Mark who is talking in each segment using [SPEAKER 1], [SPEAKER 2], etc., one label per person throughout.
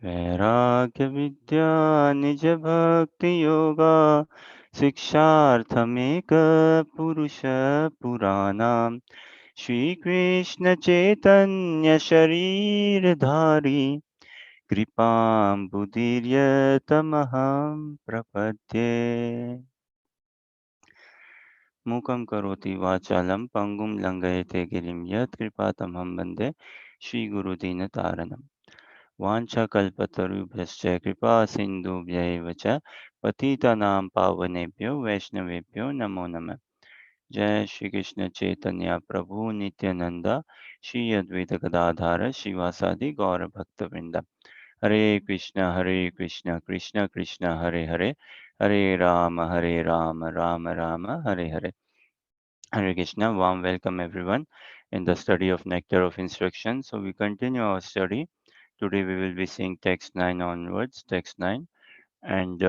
[SPEAKER 1] वैराग्य विद्या निज भक्ति योगा शिक्षार्थमेक पुरुष पुराणाम श्री कृष्ण चैतन्य शरीरधारी कृपाम्बुदीर्यतमहं प्रपद्ये मूकं करोति वाचालं पङ्गुं लङ्घयते गिरिं यत्कृपातमहं वन्दे श्रीगुरुदीनतारणम् वाञ्छाकल्पतरुभ्यश्च कृपासिन्धुभ्यैव च पतितानां पावनेभ्यो वैष्णवेभ्यो नमो नमः जय श्री कृष्ण चैतन्य प्रभु नित्यानंद श्री अद्वैत गदाधार श्रीवासादि गौर भक्तवृंद हरे Krishna Krishna Krishna Hare Hare Hare Ram Ram Ram Hare Hare Hare Krishna, warm welcome everyone in the study of Nectar of Instruction. So we continue our study. Today we will be seeing text 9 onwards, text 9. And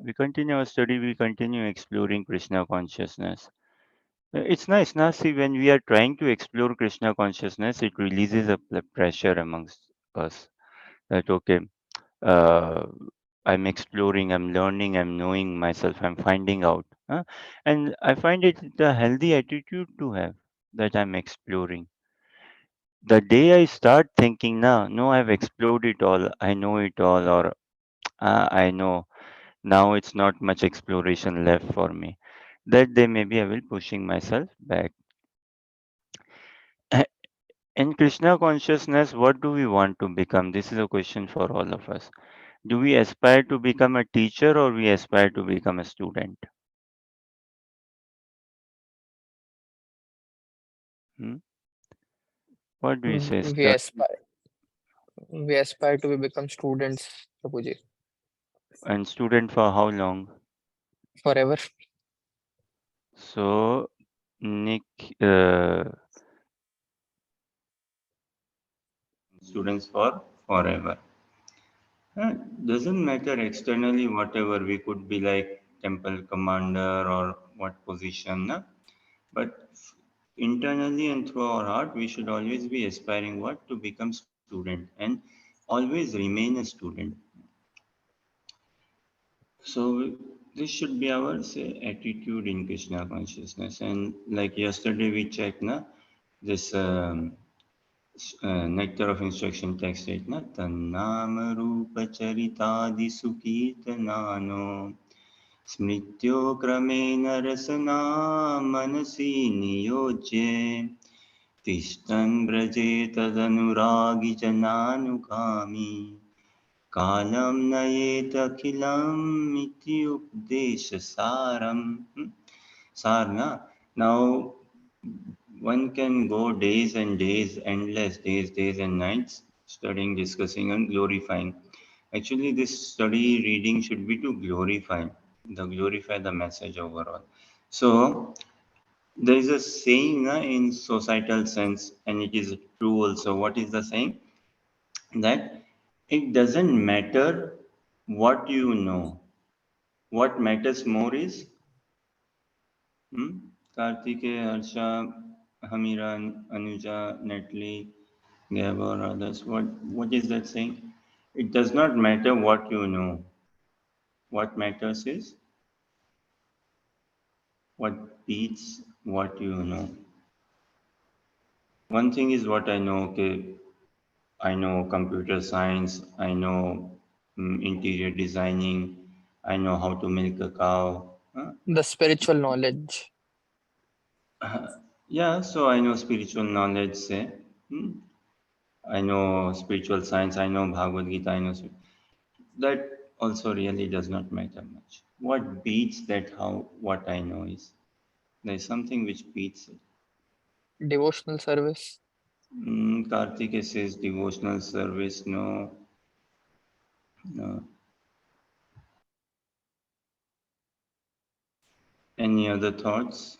[SPEAKER 1] we continue our study, we continue exploring Krishna consciousness. It's nice now. See, when we are trying to explore Krishna consciousness, it releases a pressure amongst us that, okay, uh, I'm exploring, I'm learning, I'm knowing myself, I'm finding out. And I find it a healthy attitude to have that I'm exploring. The day I start thinking, now, no, I've explored it all, I know it all, or I know now it's not much exploration left for me. That day, maybe I will pushing myself back. In Krishna consciousness, what do we want to become? This is a question for all of us. Do we aspire to become a teacher or we aspire to become a student? Hmm? What do you say?
[SPEAKER 2] We aspire to become students, Prabhuji,
[SPEAKER 1] And student for how long?
[SPEAKER 2] forever.
[SPEAKER 1] So, Nick, uh, students for forever. Doesn't matter externally, whatever we could be like temple commander or what position, na? But internally and through our heart, we should always be aspiring what to become student and always remain a student. So this should be our say attitude in Krishna consciousness. And like yesterday we checked na this nectar of instruction text right na tannama rupa charitadi sukirtanano smrityo kramena rasana manasi niyojye tishtan braje tadanuragi jananukami कालं नयेदखिलम् इत्युपदेशसारम्. Sarna. Now, one can go days and days, endless days, days and nights, studying, discussing, and glorifying. Actually, this study reading should be to glorify the message overall. So, there is a saying in societal sense, and it is true also. What is the saying? That it doesn't matter what you know. What matters more is hmm, Kartike, Harsha, Hamira, Anuja, Natalie, Gabor, others. What is that saying? It does not matter what you know. What matters is what beats what you know. One thing is what I know. Okay, I know computer science. I know interior designing. I know how to milk a cow.
[SPEAKER 2] The spiritual knowledge.
[SPEAKER 1] Yeah, so I know spiritual knowledge, say. Hmm, I know spiritual science, I know Bhagavad Gita, I know. That also really does not matter much. What beats that, how, what I know is. There's something which beats it.
[SPEAKER 2] Devotional service.
[SPEAKER 1] Karthike says devotional service, no, no. Any other thoughts?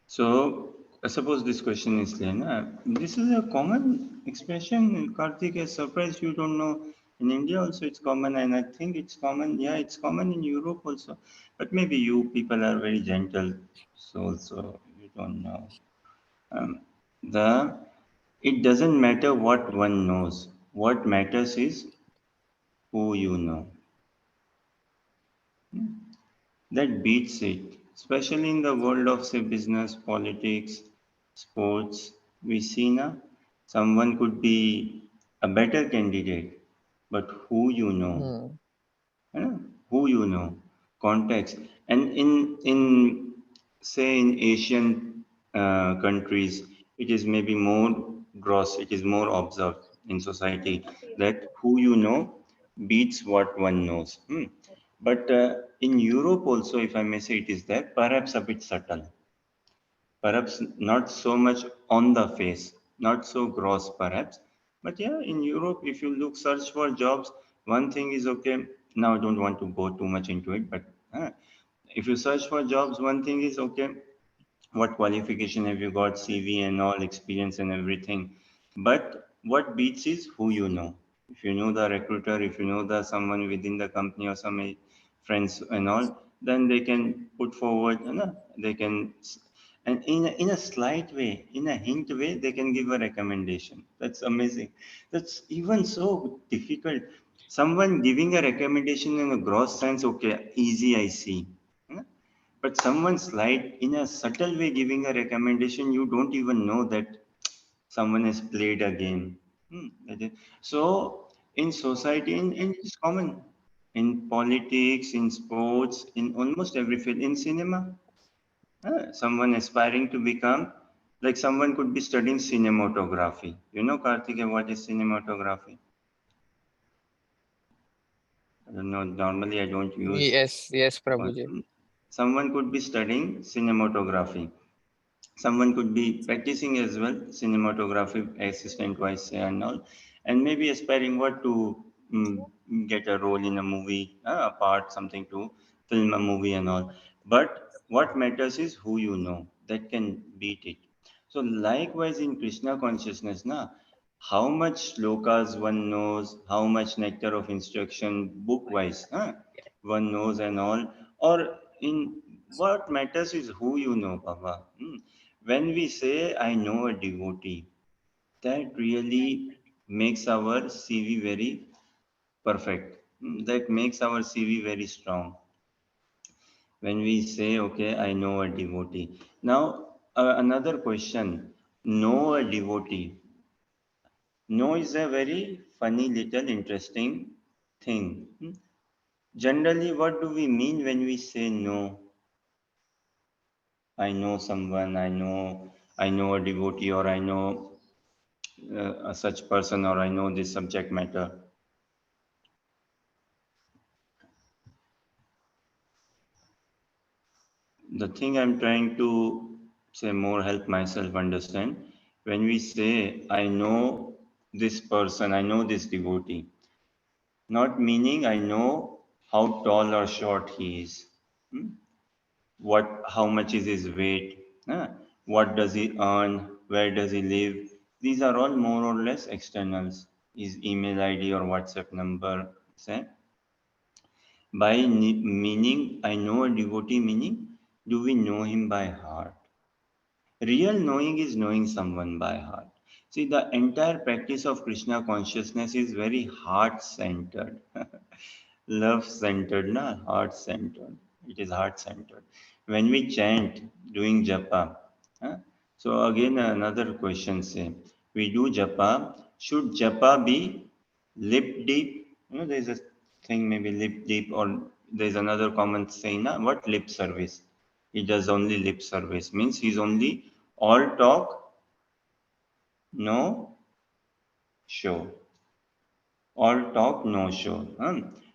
[SPEAKER 1] So, suppose this question is clear. Na? This is a common expression. Karthik is surprised you don't know. In India also it's common, and I think it's common. Yeah, it's common in Europe also. But maybe you people are very gentle souls, so you don't know. The it doesn't matter what one knows. What matters is who you know. That beats it, especially in the world of say business, politics, sports. We see now someone could be a better candidate, but who you know,
[SPEAKER 2] Hmm.
[SPEAKER 1] you know, who you know, context. And in say in Asian countries, it is maybe more gross. It is more observed in society that who you know beats what one knows. But in Europe also, if I may say, it is there, perhaps a bit subtle, perhaps not so much on the face, not so gross perhaps. But yeah, in Europe, if you look, search for jobs, one thing is okay. Now I don't want to go too much into it, but if you search for jobs, one thing is okay, what qualification have you got, CV and all, experience and everything. But what beats is who you know. If you know the recruiter, if you know the someone within the company or some friends and all, then they can put forward, they can, and in a slight way, in a hint way, they can give a recommendation. That's amazing. That's even so difficult. Someone giving a recommendation in a gross sense, okay, easy, I see. But someone slight in a subtle way giving a recommendation, you don't even know that someone has played a game. So in society, and it's common in politics, in sports, in almost every field, in cinema, someone aspiring to become, like someone could be studying cinematography. You know, Karthik, what is cinematography? I don't know. Normally, I don't use.
[SPEAKER 2] Yes, yes,
[SPEAKER 1] One.
[SPEAKER 2] Prabhuji.
[SPEAKER 1] Someone could be studying cinematography. Someone could be practicing as well, cinematography assistant wise and all, and maybe aspiring what to mm, get a role in a movie, a part, something to film a movie and all. But what matters is who you know, that can beat it. So likewise in Krishna consciousness, how much shlokas one knows, how much nectar of instruction book wise one knows and all, or in what matters is who you know, Baba. When we say I know a devotee, that really makes our CV very perfect. That makes our CV very strong. When we say, okay, I know a devotee. Now, another question. Know a devotee. Know is a very funny little interesting thing. Generally, what do we mean when we say no? I know someone, I know a devotee, or I know a such person, or I know this subject matter. The thing I'm trying to say more help myself understand, when we say I know this person, I know this devotee, not meaning I know how tall or short he is, hmm? What, how much is his weight, what does he earn, where does he live. These are all more or less externals. His email ID or WhatsApp number, say. By meaning, I know a devotee, meaning, do we know him by heart? Real knowing is knowing someone by heart. See, the entire practice of Krishna consciousness is very heart centered, love centered, na heart centered. It is heart centered. When we chant, doing japa, huh? So again another question say, we do japa. Should japa be lip deep? There is a thing maybe lip deep, or there is another common saying, na what lip service? He does only lip service, means he's only all talk, no show. All talk, no show.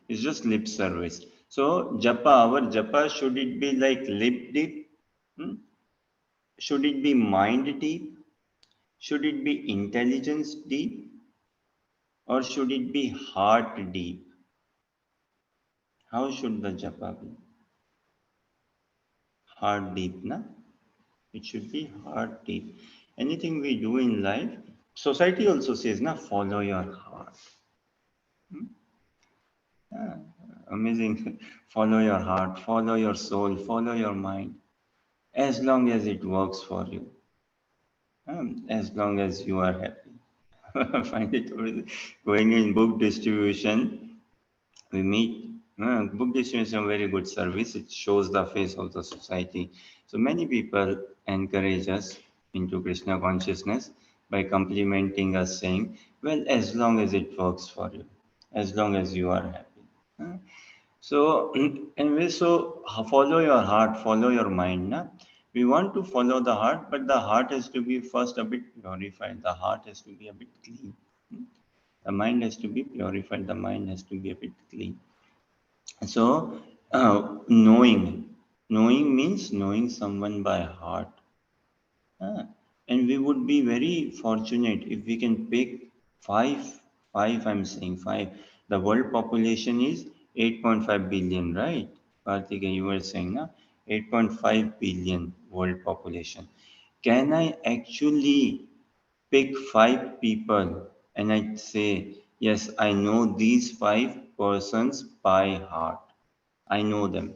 [SPEAKER 1] It's just lip service. So japa, our japa, should it be like lip deep? Hmm? Should it be mind deep? Should it be intelligence deep? Or should it be heart deep? How should the japa be? Heart deep, na? It should be heart deep. Anything we do in life, society also says, na, follow your heart. Yeah, amazing. Follow your heart, follow your soul, follow your mind, as long as it works for you. as long as you are happy. Find it going in book distribution. We meet book distribution is a very good service. It shows the face of the society. So many people encourage us into Krishna consciousness by complimenting us, saying, "Well, as long as it works for you, as long as you are happy." Huh? So, anyway, so follow your heart, follow your mind. Na? We want to follow the heart, but the heart has to be first a bit purified. The heart has to be a bit clean. The mind has to be purified. The mind has to be a bit clean. So, knowing means knowing someone by heart. Ah, and we would be very fortunate if we can pick five, I'm saying five. The world population is 8.5 billion, right? Karthika, you were saying, na? 8.5 billion world population. Can I actually pick five people and I say, yes, I know these five persons by heart. I know them.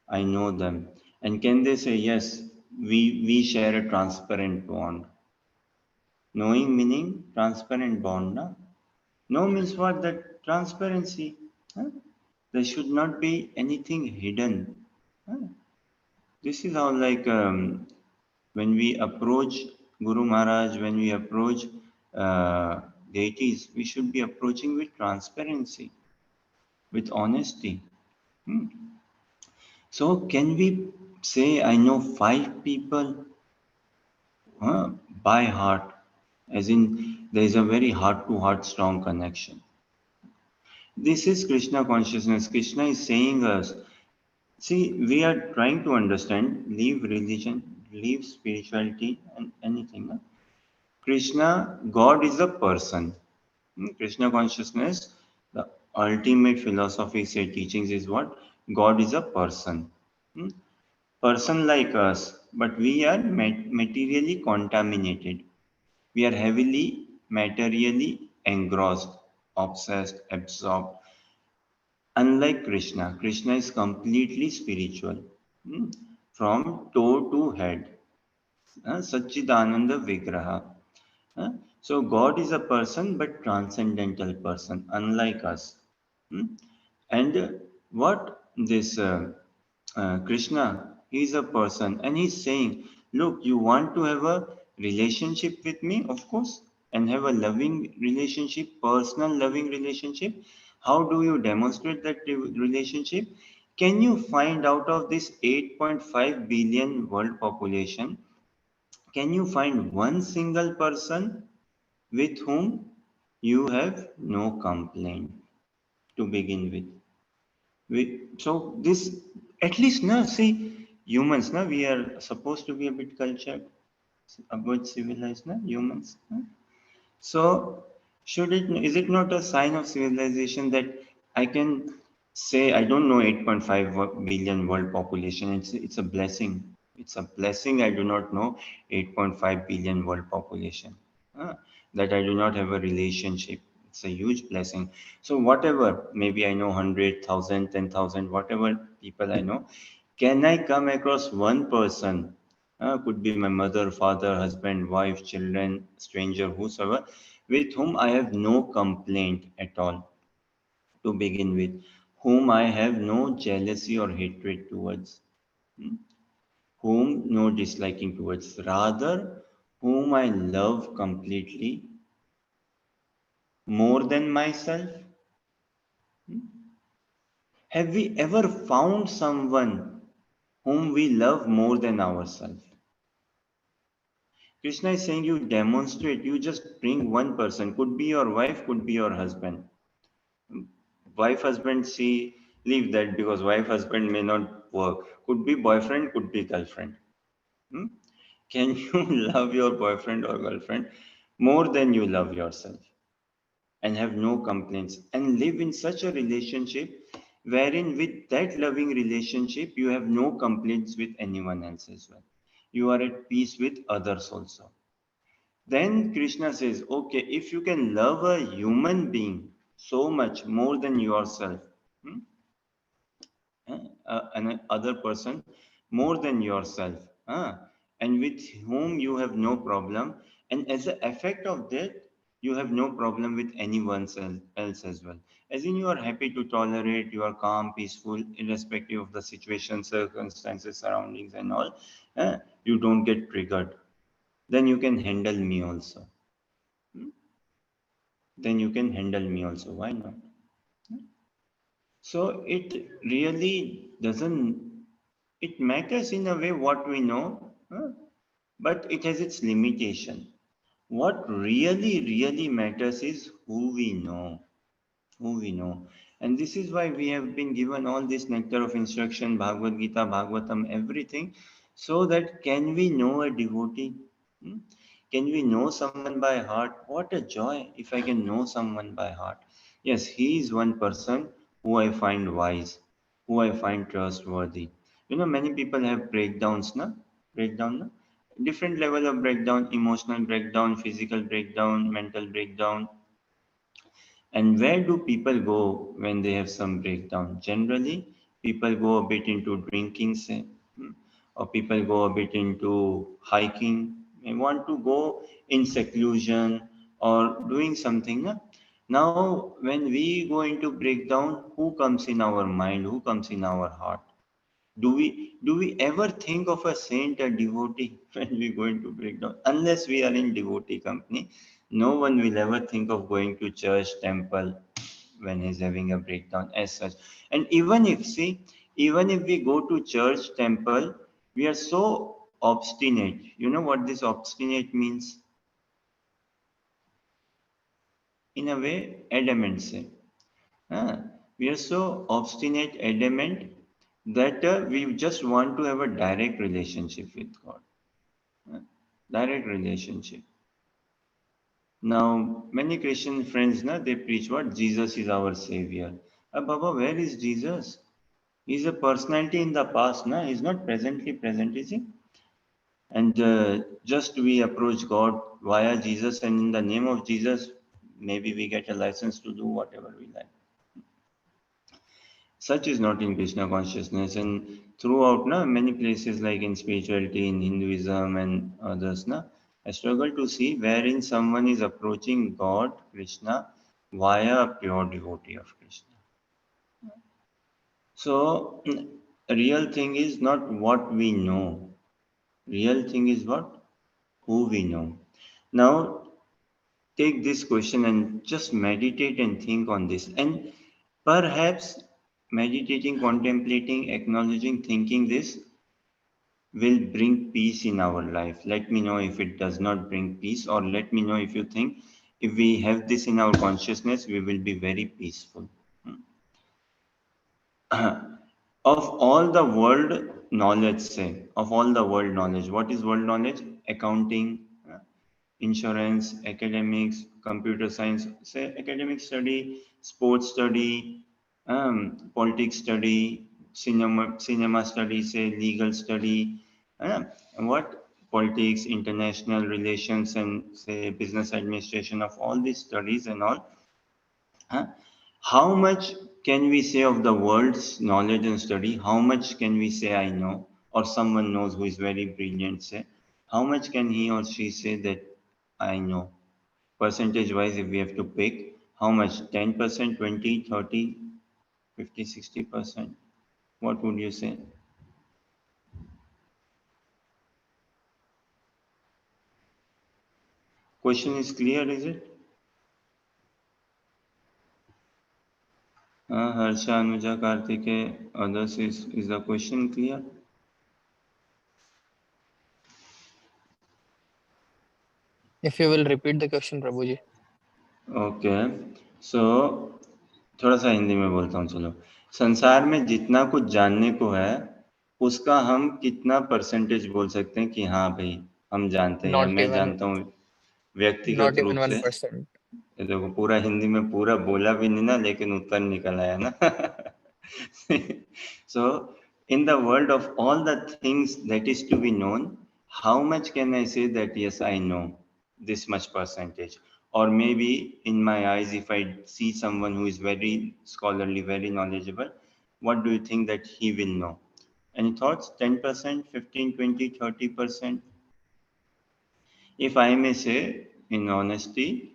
[SPEAKER 1] I know them. And can they say, yes, we share a transparent bond? Knowing meaning transparent bond. Na? No means what? That transparency. Huh? There should not be anything hidden. Huh? This is how, like, when we approach Guru Maharaj, when we approach deities, we should be approaching with transparency, with honesty. Hmm. So, can we say, I know five people by heart, as in there is a very heart to heart strong connection? This is Krishna consciousness. Krishna is saying us, see, we are trying to understand, leave religion, leave spirituality, and anything. No? Krishna, God is a person. Krishna consciousness, the ultimate philosophy, say teachings is what? God is a person. Hmm? Person like us, but we are materially contaminated. We are heavily materially engrossed, obsessed, absorbed. Unlike Krishna, Krishna is completely spiritual, hmm, from toe to head. Satchidananda Vigraha. Uh, So God is a person, but transcendental person, unlike us. Hmm? And what this Krishna, he is a person, and he's saying, look, you want to have a relationship with me, of course, and have a loving relationship, personal loving relationship. How do you demonstrate that relationship? Can you find out of this 8.5 billion world population, can you find one single person with whom you have no complaint to begin with? So this, at least now, see, humans, now we are supposed to be a bit cultured, a bit civilized, now humans. Nah? So, should it, is it not a sign of civilization that I can say I don't know 8.5 billion world population? It's a blessing. It's a blessing I do not know 8.5 billion world population. Ah, that I do not have a relationship. It's a huge blessing. So whatever, maybe I know 100,000, 10,000, whatever people I know, can I come across one person, could be my mother, father, husband, wife, children, stranger, whosoever, with whom I have no complaint at all to begin with, whom I have no jealousy or hatred towards, hmm, whom no disliking towards, rather, whom I love completely more than myself? Have we ever found someone whom we love more than ourselves? Krishna is saying you demonstrate, you just bring one person, could be your wife, could be your husband. Wife, husband, see, leave that because wife, husband may not work. Could be boyfriend, could be girlfriend. Hmm? Can you love your boyfriend or girlfriend more than you love yourself and have no complaints and live in such a relationship wherein with that loving relationship you have no complaints with anyone else as well? You are at peace with others also. Then Krishna says, okay, if you can love a human being so much more than yourself, hmm, an other person more than yourself, and with whom you have no problem, and as an effect of that you have no problem with anyone else as well, as in you are happy to tolerate, you are calm, peaceful, irrespective of the situation, circumstances, surroundings and all. You don't get triggered, then you can handle me also. Hmm? Then you can handle me also, why not? So it really doesn't, it matters in a way what we know, but it has its limitation. What really matters is who we know, who we know. And this is why we have been given all this nectar of instruction, Bhagavad Gita, Bhagavatam, everything, so that can we know a devotee? Hmm? Can we know someone by heart? What a joy if I can know someone by heart. Yes, he is one person who I find wise, who I find trustworthy. You know, many people have breakdowns, na? Breakdown, na? Different level of breakdown, emotional breakdown, physical breakdown, mental breakdown. And where do people go when they have some breakdown? Generally, people go a bit into drinking, say, or people go a bit into hiking. They want to go in seclusion or doing something. Na? Now, when we go into breakdown, who comes in our mind? Who comes in our heart? Do we ever think of a saint or devotee when we go into breakdown? Unless we are in devotee company, no one will ever think of going to church, temple when he's having a breakdown as such. And even if we go to church, temple, we are so obstinate. You know what this obstinate means? In a way, adamant say. Ah, we are so obstinate, adamant that we just want to have a direct relationship with God. Ah, direct relationship. Now, many Christian friends, na, they preach what? Jesus is our Savior. Baba, where is Jesus? He's a personality in the past, na? He's not presently present, is he? And just we approach God via Jesus, and in the name of Jesus, maybe we get a license to do whatever we like. Such is not in Krishna consciousness, and throughout na, many places like in spirituality, in Hinduism and others, na, I struggle to see wherein someone is approaching God, Krishna, via a pure devotee of Krishna. So, real thing is not what we know. Real thing is what? Who we know. Now, take this question and just meditate and think on this. And perhaps meditating, contemplating, acknowledging, thinking this will bring peace in our life. Let me know if it does not bring peace, or let me know if you think if we have this in our consciousness, we will be very peaceful. Of all the world knowledge, say, of all the world knowledge, what is world knowledge? Accounting, insurance, academics, computer science, say academic study, sports study, politics study, cinema study, say legal study, what politics, international relations, and say business administration, of all these studies and all. Huh? How much can we say of the world's knowledge and study? How much can we say I know, or someone knows who is very brilliant? Say, how much can he or she say that I know? Percentage wise, if we have to pick, how much? 10%, 20, 30, 50, 60%? What would you say? Question is clear, is it? Harsha, Anuja, Kartike, others, is the question clear?
[SPEAKER 2] If you will repeat the question, Prabhuji.
[SPEAKER 1] Okay so थोड़ा सा हिंदी में बोलता हूँ, चलो। संसार में जितना कुछ जानने को है, उसका हम कितना परसेंटेज बोल सकते हैं कि हाँ भाई हम जानते हैं, या
[SPEAKER 2] Not
[SPEAKER 1] मैं
[SPEAKER 2] even
[SPEAKER 1] जानता हूँ व्यक्तिगत
[SPEAKER 2] not
[SPEAKER 1] रूप
[SPEAKER 2] even
[SPEAKER 1] से।
[SPEAKER 2] 1%.
[SPEAKER 1] ये देखो, पूरा हिंदी में पूरा बोला भी नहीं ना, लेकिन उत्तर निकल आया ना। So in the world of all the things that is to be known, how much can I say that yes I know this much percentage? Or maybe in my eyes, if I see someone who is very scholarly, very knowledgeable, what do you think that he will know? Any thoughts? 10%, 15, 20, 30%? If I may say, in honesty,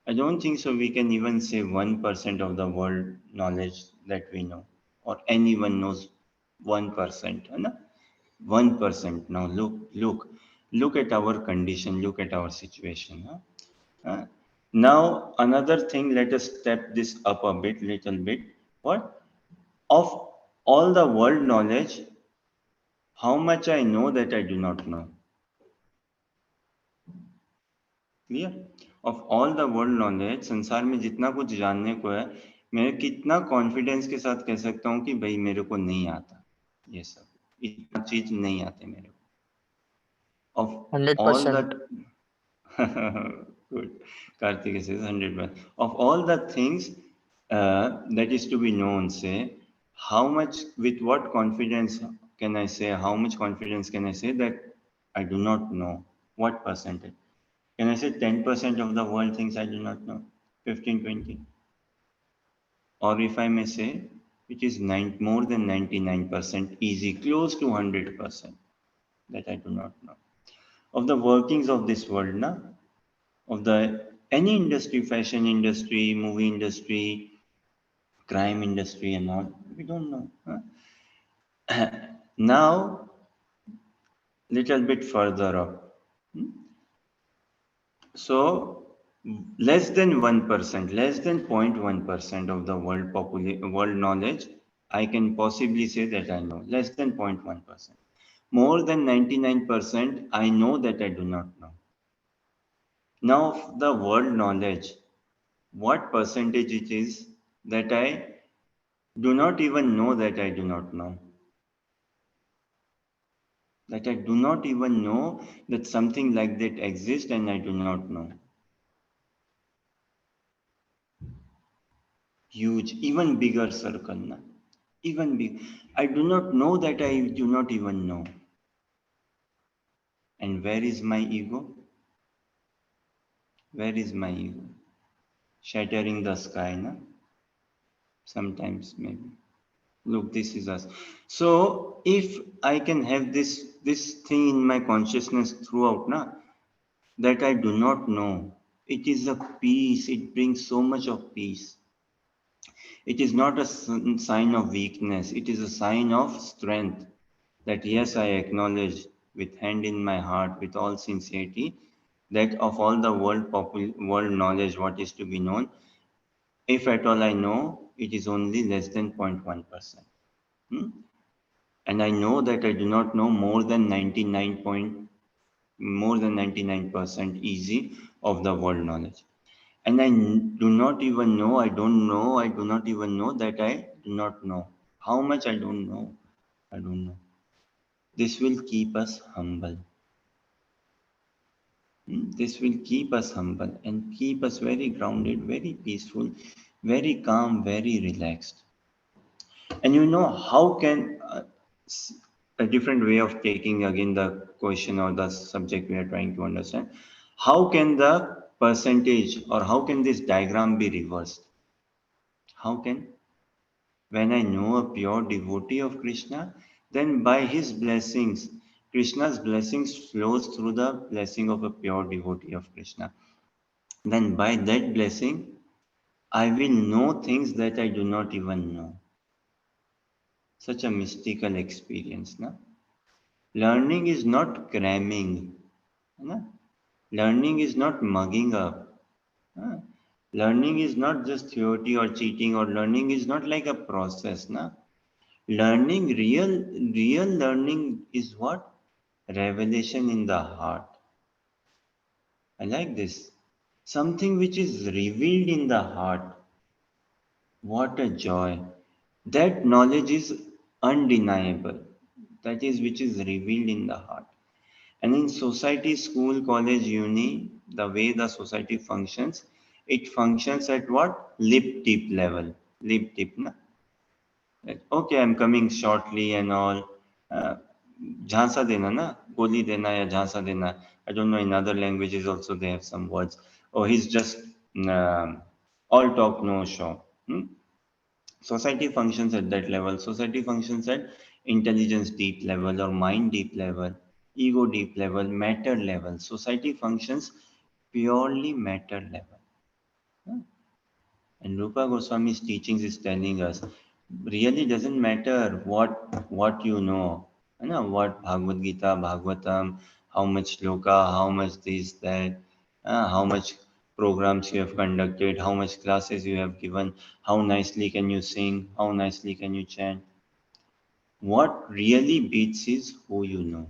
[SPEAKER 1] I don't think so. We can even say 1% of the world knowledge that we know, or anyone knows 1%. है ना? 1%. Now look at our condition, look at our situation. Huh? Uh, Now another thing, let us step this up a bit, little bit. What? Of all the world knowledge, how much I know that I do not know. Clear? Of all the world knowledge, संसार में जितना कुछ जानने को है, मैं कितना confidence के साथ कह सकता हूँ कि भाई मेरे को नहीं आता ये सब, इतना चीज नहीं आते मेरे को. Of all the
[SPEAKER 2] 100%.
[SPEAKER 1] good, Karthik says 100%. Of all the things that is to be known, say, how much, with what confidence can I say, how much confidence can I say that I do not know? What percentage? Can I say 10% of the world things I do not know? 15, 20? Or if I may say, it is more than 99% easy, close to 100% that I do not know. Of the workings of this world, na? Of the any industry, fashion industry, movie industry, crime industry and all, we don't know. Huh? Now, little bit further up. So, less than 1%, less than 0.1% of the world knowledge, I can possibly say that I know. Less than 0.1%. More than 99%, I know that I do not know. Now, of the world knowledge, what percentage it is that I do not even know that I do not know? That I do not even know that something like that exists and I do not know. Huge, even bigger circle. Na? Even big. I do not know that I do not even know. And where is my ego? Where is my ego? Shattering the sky, na? Sometimes maybe. Look, this is us. So if I can have this thing in my consciousness throughout, na, that I do not know, it is a peace. It brings so much of peace. It is not a sign of weakness. It is a sign of strength. That yes, I acknowledge with hand in my heart, with all sincerity, that of all the world knowledge, what is to be known, if at all I know, it is only less than 0.1%. Hmm? And I know that I do not know more than 99% easy of the world knowledge. And do not even know, I do not even know that I do not know. How much I don't know, I don't know. This will keep us humble. This will keep us humble and keep us very grounded, very peaceful, very calm, very relaxed. And you know, how can a different way of taking again the question or the subject we are trying to understand? How can the percentage or how can this diagram be reversed? How can? When I know a pure devotee of Krishna, then by his blessings, Krishna's blessings flows through the blessing of a pure devotee of Krishna. Then by that blessing, I will know things that I do not even know. Such a mystical experience. Na? Learning is not cramming. Na? Learning is not mugging up. Na? Learning is not just theory or cheating, or learning is not like a process. Na? Learning, real learning is what? Revelation in the heart. I like this. Something which is revealed in the heart. What a joy. That knowledge is undeniable. That is which is revealed in the heart. And in society, school, college, uni, the way the society functions, it functions at what? Lip tip level. Lip tip, na? Like, okay, I'm coming shortly and all. Uh, झांसा देना ना, गोली देना या झांसा देना. I don't know, in other languages also they have some words. Oh, he's just all talk, no show. Hmm? Society functions at that level. Society functions at intelligence deep level or mind deep level. ego deep level, matter level. Society functions purely matter level. Huh? And Rupa Goswami's teachings is telling us really doesn't matter what you know, what Bhagavad Gita, Bhagavatam, how much sloka, how much this, that, how much programs you have conducted, how much classes you have given, how nicely can you sing, how nicely can you chant. What really beats is who you know,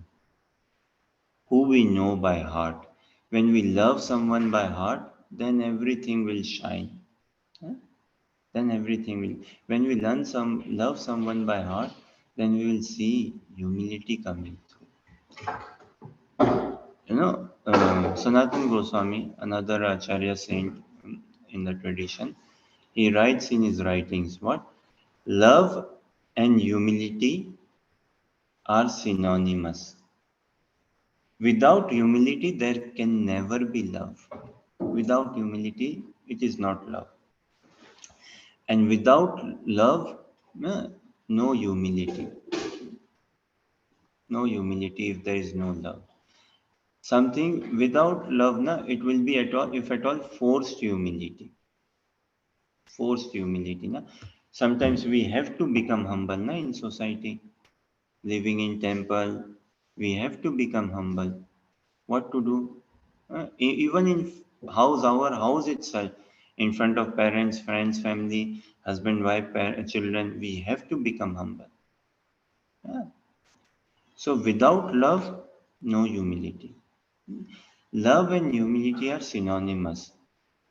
[SPEAKER 1] who we know by heart. When we love someone by heart, then everything will shine. Huh? Then everything will. When we love someone by heart, then we will see humility coming through. Sanatan Goswami, another Acharya saint in the tradition, he writes in his writings what? Love and humility are synonymous. Without humility, there can never be love. Without humility, it is not love. And without love, no humility. No humility if there is no love. Something without love, it will be at all, if at all, forced humility. Forced humility. Sometimes we have to become humble in society. Living in temple, we have to become humble. What to do? Even in house, our house itself, in front of parents, friends, family, husband, wife, children, we have to become humble. Yeah. So without love, no humility. Love and humility are synonymous.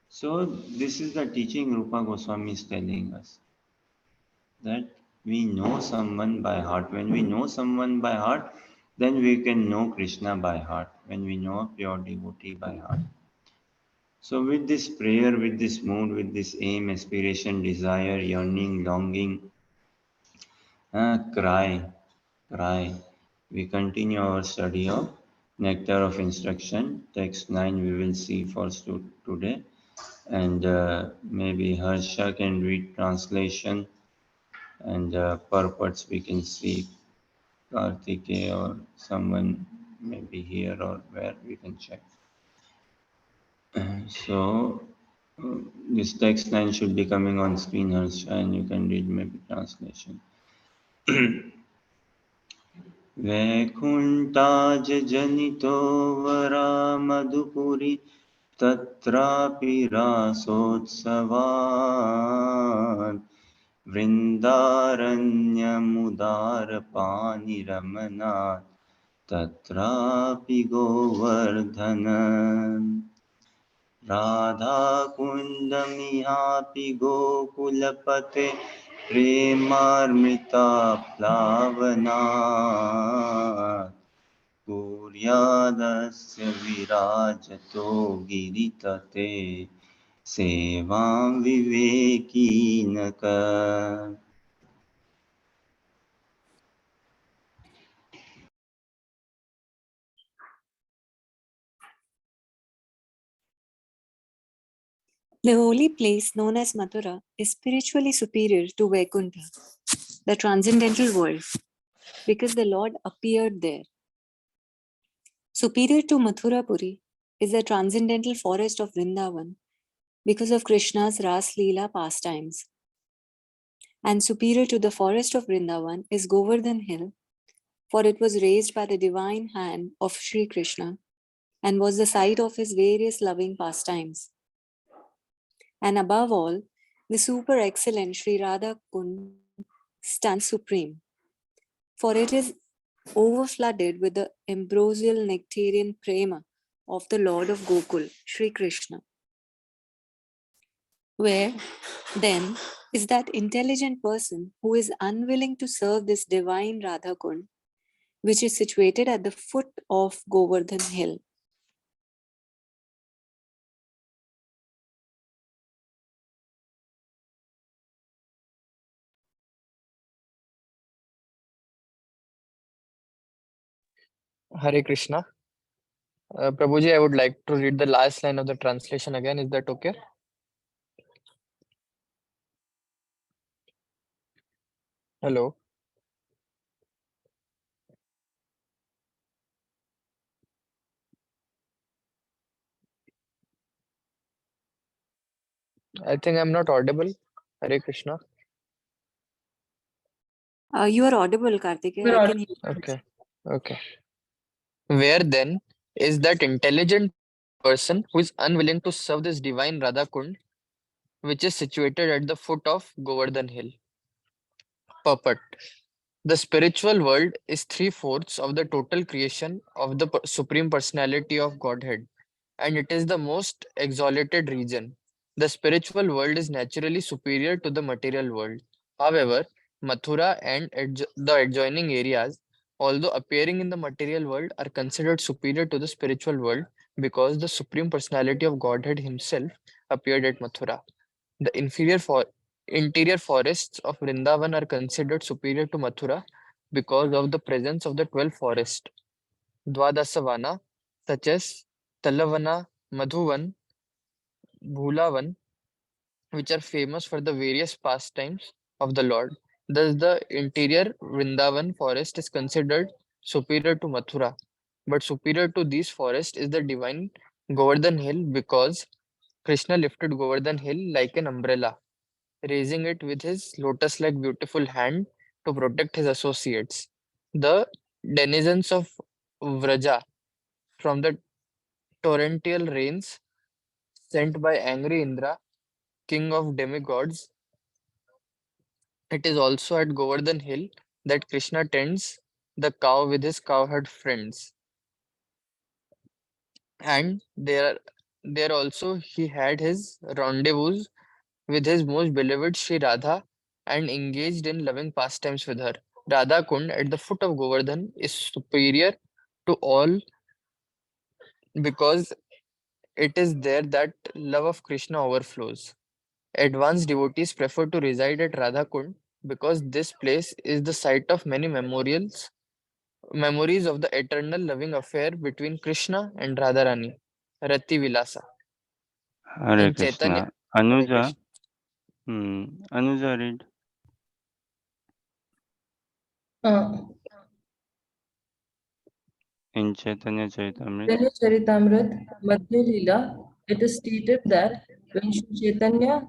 [SPEAKER 1] So this is the teaching Rupa Goswami is telling us, that we know someone by heart. When we know someone by heart, then we can know Krishna by heart. When we know a pure devotee by heart. So with this prayer, with this mood, with this aim, aspiration, desire, yearning, longing, cry, cry. We continue our study of Nectar of Instruction. Text 9 we will see first today. And maybe Harsha can read translation, and purports we can see Kartike or someone maybe here or where we can check. So this text 9 should be coming on screen, Harsha, and you can read maybe translation. वैकुण्ठाजनितो वरा मधुपुरि तत्रापि रासोत्सवान् वृन्दारण्यमुदारपानिरमनात् तत्रापि गोवर्धन राधाकुण्डमिहापि गोकुलपते प्रेमार्मिता प्लावनात् कुर्यादस्य विराजतो गिरितटे सेवां विवेकीनक.
[SPEAKER 3] The holy place known as Mathura is spiritually superior to Vaikuntha, the transcendental world, because the Lord appeared there. Superior to Mathura Puri is the transcendental forest of Vrindavan because of Krishna's Ras Leela pastimes. And superior to the forest of Vrindavan is Govardhan Hill, for it was raised by the divine hand of Sri Krishna and was the site of his various loving pastimes. And above all, the super excellent Sri Radha Kund stands supreme, for it is overflooded with the ambrosial nectarian prema of the Lord of Gokul, Sri Krishna. Where, then, is that intelligent person who is unwilling to serve this divine Radha Kund, which is situated at the foot of Govardhan Hill?
[SPEAKER 2] Hare Krishna. Prabhuji, I would like to read the last line of the translation again. Is that okay? Hello. I think I'm not audible. Hare Krishna.
[SPEAKER 3] You are audible, Kartikeya. I can hear you.
[SPEAKER 2] Okay. Okay. Where then is that intelligent person who is unwilling to serve this divine Radha Kund, which is situated at the foot of Govardhan Hill? Purport. The spiritual world is three-fourths of the total creation of the Supreme Personality of Godhead, and it is the most exalted region. The spiritual world is naturally superior to the material world. However, Mathura and the adjoining areas, although appearing in the material world, are considered superior to the spiritual world because the Supreme Personality of Godhead Himself appeared at Mathura. The interior forests of Vrindavan are considered superior to Mathura because of the presence of the 12 forests, Dwadasavana, such as Talavana, Madhuvan, Bhulavan, which are famous for the various pastimes of the Lord. Thus, the interior Vrindavan forest is considered superior to Mathura. But superior to these forests is the divine Govardhan Hill because Krishna lifted Govardhan Hill like an umbrella, raising it with his lotus-like beautiful hand to protect his associates. The denizens of Vraja from the torrential rains sent by angry Indra, king of demigods. It is also at Govardhan Hill that Krishna tends the cow with his cowherd friends. And there also he had his rendezvous with his most beloved Sri Radha and engaged in loving pastimes with her. Radha Kund at the foot of Govardhan is superior to all because it is there that love of Krishna overflows. Advanced devotees prefer to reside at Radha Kund because this place is the site of many memories of the eternal loving affair between Krishna and Radharani, Rati Vilasa.
[SPEAKER 1] Hare
[SPEAKER 2] In Chaitanya,
[SPEAKER 1] Krishna.
[SPEAKER 2] Hare
[SPEAKER 1] Anuja,
[SPEAKER 2] Krishna.
[SPEAKER 1] Anuja read.
[SPEAKER 4] Uh,
[SPEAKER 1] In Chaitanya Charitamrita.
[SPEAKER 4] Chaitanya Charitamrita, Madhya Leela, it is stated that when Sri Chaitanya,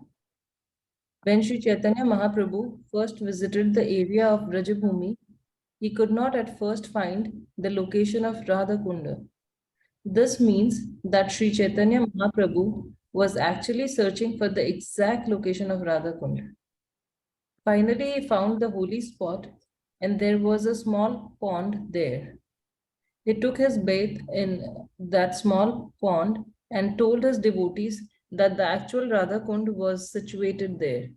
[SPEAKER 4] when Sri Chaitanya Mahaprabhu first visited the area of Brajabhumi, he could not at first find the location of Radha Kunda. This means that Sri Chaitanya Mahaprabhu was actually searching for the exact location of Radha Kunda. Finally, he found the holy spot, and there was a small pond there. He took his bath in that small pond and told his devotees that the actual Radha Kund was situated there.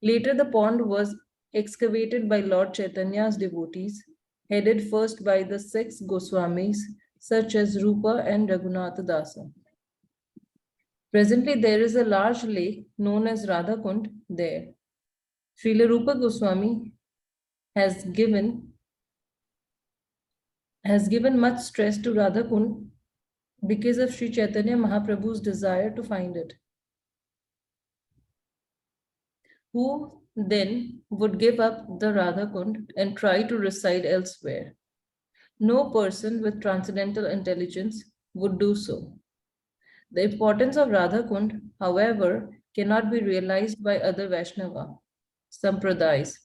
[SPEAKER 4] Later, the pond was excavated by Lord Chaitanya's devotees, headed first by the six Goswamis, such as Rupa and Raghunatha Dasa. Presently, there is a large lake known as Radha Kund there. Srila Rupa Goswami has given much stress to Radha Kund because of Sri Chaitanya Mahaprabhu's desire to find it. Who then would give up the Radha Kund and try to reside elsewhere? No person with transcendental intelligence would do so. The importance of Radha Kund, however, cannot be realized by other Vaishnava sampradayas,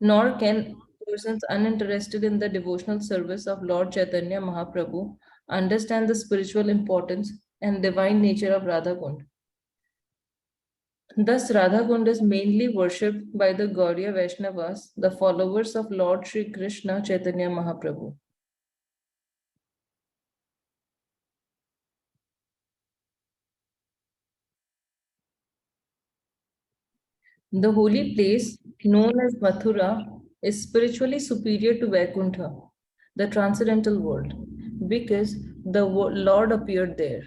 [SPEAKER 4] nor can persons uninterested in the devotional service of Lord Chaitanya Mahaprabhu understand the spiritual importance and divine nature of Radha Kund. Thus, Radha Kund is mainly worshipped by the Gauriya Vaishnavas, the followers of Lord Sri Krishna Chaitanya Mahaprabhu. The holy place, known as Mathura, is spiritually superior to Vaikuntha, the transcendental world, because the Lord appeared there.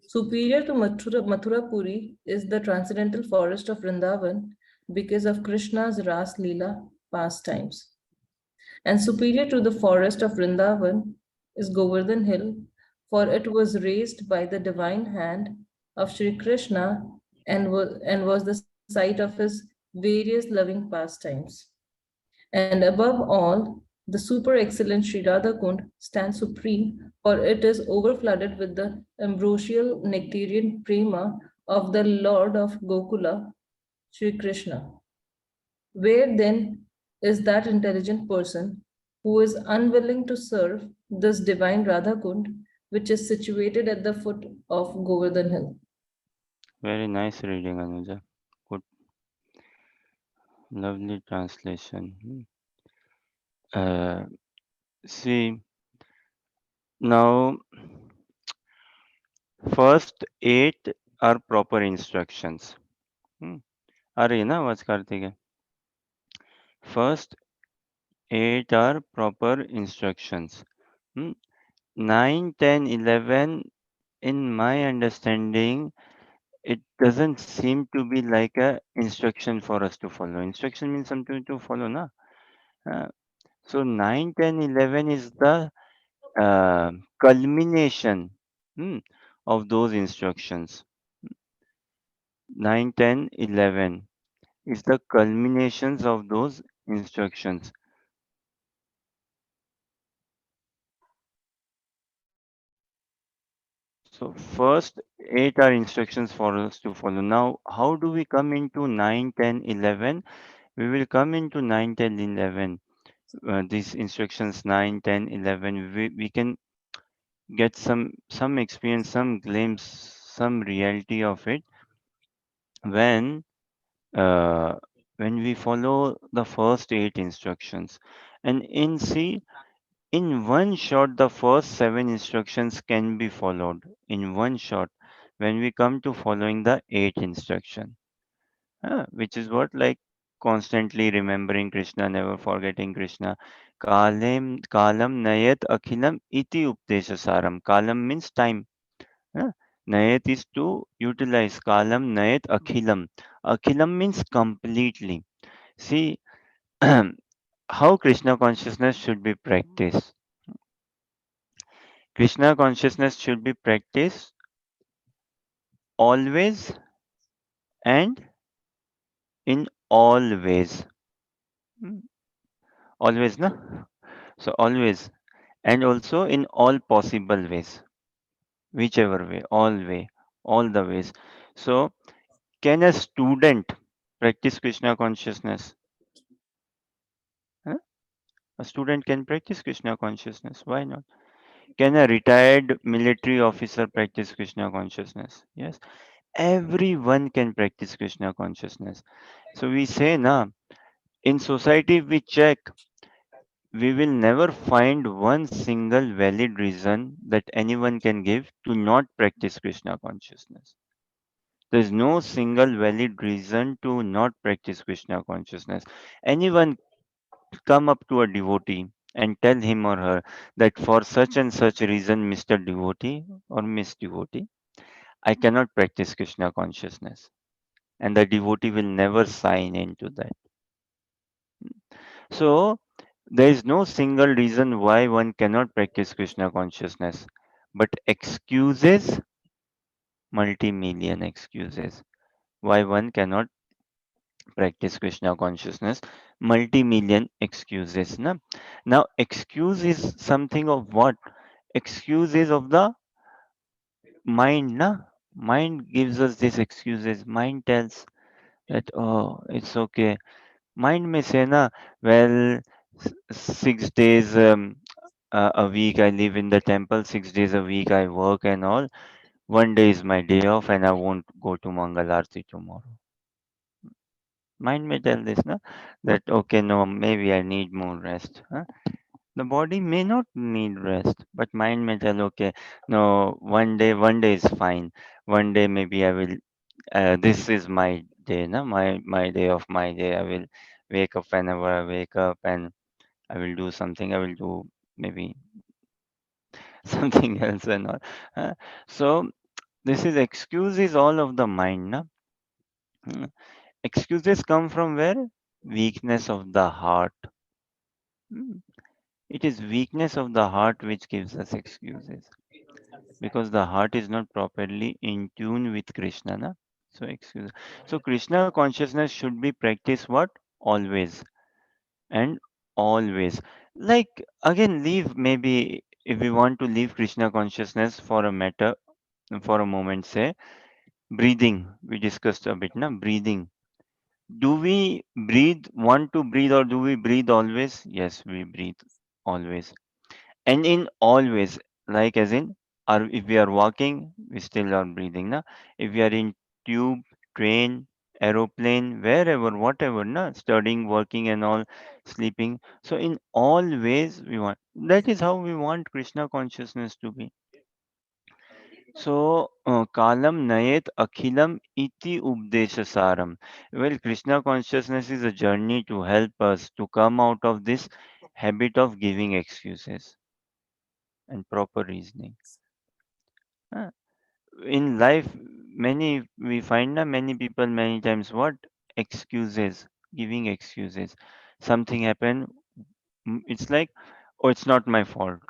[SPEAKER 4] Superior to Mathura Puri is the transcendental forest of Vrindavan because of Krishna's Ras Leela pastimes. And superior to the forest of Vrindavan is Govardhan Hill, for it was raised by the divine hand of Sri Krishna and was the site of his various loving pastimes. And above all, the super excellent Sri Radha Kund stands supreme, for it is overflooded with the ambrosial nectarian prema of the Lord of Gokula, Sri Krishna. Where then is that intelligent person who is unwilling to serve this divine Radha Kund, which is situated at the foot of Govardhan Hill?
[SPEAKER 1] Very nice reading, Anuja. Good, lovely translation. See, now first eight are proper instructions. Hmm. आ रही है ना आवाज कार्तिक है? First eight are proper instructions. Hmm. 9, 10, 11, in my understanding, it doesn't seem to be like a instruction for us to follow. Instruction means something to follow, na? Uh, so 9, 10, 11 is the culmination hmm, of those instructions. 9, 10, 11 is the culminations of those instructions. So first eight are instructions for us to follow. Now, how do we come into 9, 10, 11? We will come into 9, 10, 11. These instructions 9, 10, 11. We can get some experience, some glimpse, some reality of it when uh, when we follow the first eight instructions. And in C, in one shot, the first seven instructions can be followed in one shot when we come to following the eight instruction, which is what like constantly remembering Krishna, never forgetting Krishna. Kalam nayat akhilam iti updesha saram. Kalam means time. Huh? Nayat is to utilize. Kalam nayat akhilam. Akhilam means completely. See, how Krishna consciousness should be practiced. Krishna consciousness should be practiced always and in all ways. Hmm, always, na? So always and also in all possible ways, whichever way, all the ways. So can a student practice Krishna consciousness? Huh? A student can practice Krishna consciousness. Why not? Can a retired military officer practice Krishna consciousness? Yes. Everyone can practice Krishna consciousness. So we say, na, in society, we check, we will never find one single valid reason that anyone can give to not practice Krishna consciousness. There is no single valid reason to not practice Krishna consciousness. Anyone come up to a devotee and tell him or her that for such and such reason, Mr. Devotee or Miss Devotee, I cannot practice Krishna consciousness. And the devotee will never sign into that. So, there is no single reason why one cannot practice Krishna consciousness, but excuses, multi-million excuses, why one cannot practice Krishna consciousness, multi-million excuses. Na? Now, excuse is something of what? Excuse is of the mind. Na? Mind gives us these excuses. Mind tells that, oh, it's okay. Mind may say, na, well, 6 days a week I live in the temple, 6 days a week I work and all. One day is my day off and I won't go to Mangal Aarti tomorrow. Mind may tell this, na, that okay, no, maybe I need more rest. Huh? The body may not need rest, but mind may tell, okay, no, one day is fine. One day maybe I will. This is my day, na, my day of my day. I will wake up whenever I wake up and I will do something. I will do maybe something else and all. Uh, so this is excuses all of the mind, na. Mm. Excuses come from where? Weakness of the heart. Mm. It is weakness of the heart which gives us excuses because the heart is not properly in tune with Krishna. Na? So excuse. So Krishna consciousness should be practiced what? Always and always. Like again, leave maybe if we want to leave Krishna consciousness for a matter for a moment, say Breathing, we discussed a bit, na? Breathing. Do we breathe, want to breathe, or do we breathe always? Yes, we breathe always. And in always, like as in, if we are walking, we still are breathing, na? If we are in tube, train, aeroplane, wherever, whatever, na? Studying, working, and all, sleeping. So in all ways, we want. That is how we want Krishna consciousness to be. So, kalam nayet akhilam iti updeshasaram. Well, Krishna consciousness is a journey to help us to come out of this habit of giving excuses and proper reasoning. Uh, In life, many we find that many people many times what excuses, giving excuses. Something happened, it's like, oh, it's not my fault,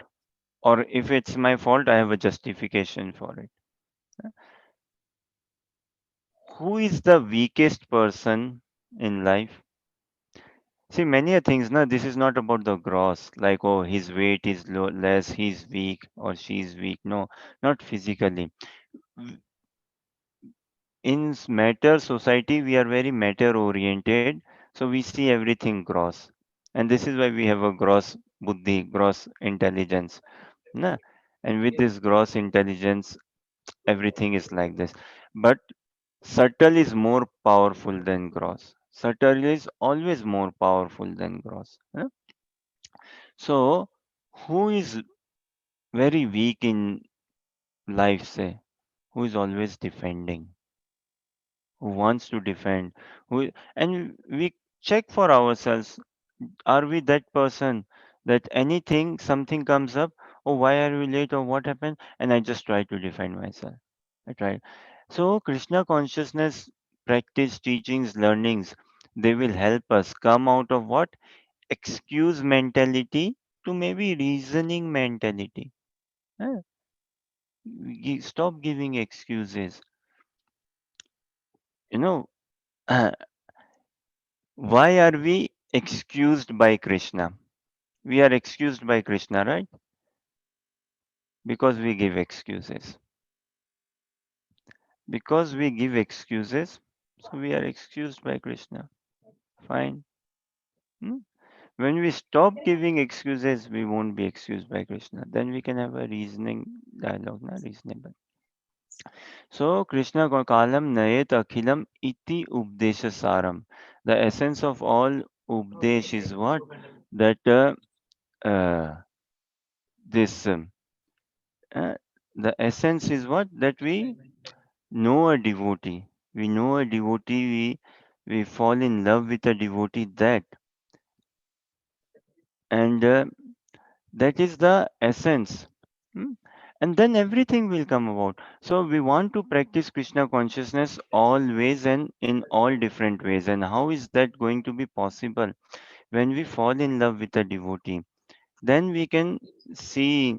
[SPEAKER 1] or if it's my fault, I have a justification for it. Who is the weakest person in life? See, many a things, no, this is not about the gross, like, oh, his weight is less, he's weak, or she's weak. No, not physically. W- In matter society, we are very matter oriented, so we see everything gross. And this is why we have a gross buddhi, gross intelligence. Na? And with this gross intelligence, everything is like this. But subtle is more powerful than gross. Subtle is always more powerful than gross. Huh? So, who is very weak in life, say, who is always defending, who wants to defend, and we check for ourselves, are we that person that anything, something comes up, oh, why are we late or what happened? And I just try to defend myself. I try. So, Krishna consciousness practice, teachings, learnings, they will help us come out of what? Excuse mentality to maybe reasoning mentality. Huh? Stop giving excuses. You know, why are we excused by Krishna? We are excused by Krishna, right? Because we give excuses. Because we give excuses, so we are excused by Krishna. Fine. Hmm? When we stop giving excuses, we won't be excused by Krishna. Then we can have a reasoning dialogue, na reasonable. So Krishna kalam nayet akhilam iti updesha saram. The essence of all updesh is what? That this uh, the essence is what? That we know a devotee. We know a devotee. We fall in love with a devotee. That and that is the essence. Hmm? And then everything will come about. So we want to practice Krishna consciousness always and in all different ways. And how is that going to be possible? When we fall in love with a devotee, then we can see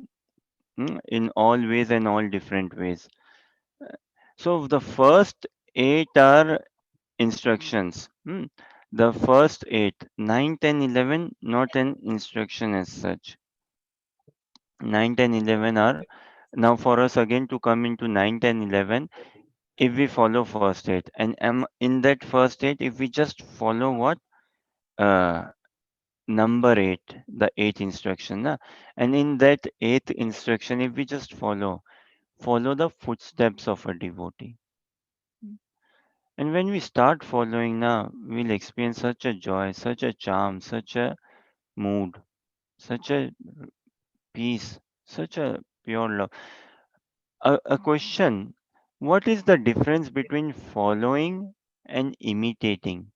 [SPEAKER 1] in all ways and all different ways. So the first eight are instructions. The first eight, 9, 10, 11, not an instruction as such. 9, 10, 11 are now for us again to come into 9, 10, 11. If we follow first eight, and in that first eight, if we just follow what? Uh, Number eight, the eighth instruction. Na? And in that eighth instruction, if we just follow the footsteps of a devotee. And when we start following now, we'll experience such a joy, such a charm, such a mood, such a peace, such a pure love. A question: what is the difference between following and imitating?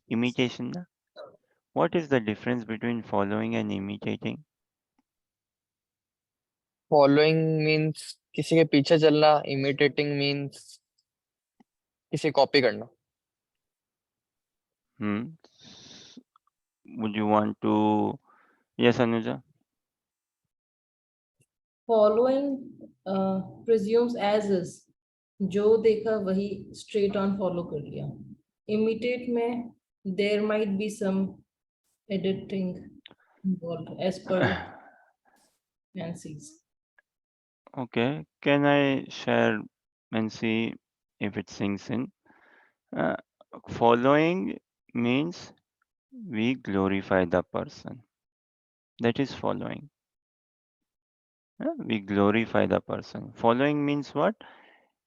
[SPEAKER 1] Imitation. Na? What is the difference between following and imitating?
[SPEAKER 2] Following means किसी के पीछे चलना, imitating means किसी copy करना.
[SPEAKER 1] Hmm? Would you want to? Yes, Anuja.
[SPEAKER 4] Following presumes as is. जो देखा वही straight on follow कर लिया. Imitate में there might be some editing involved as per fancies.
[SPEAKER 1] Okay. Can I share and see? if it sinks in. Uh, Following means we glorify the person. That is following. We glorify the person. Following means what?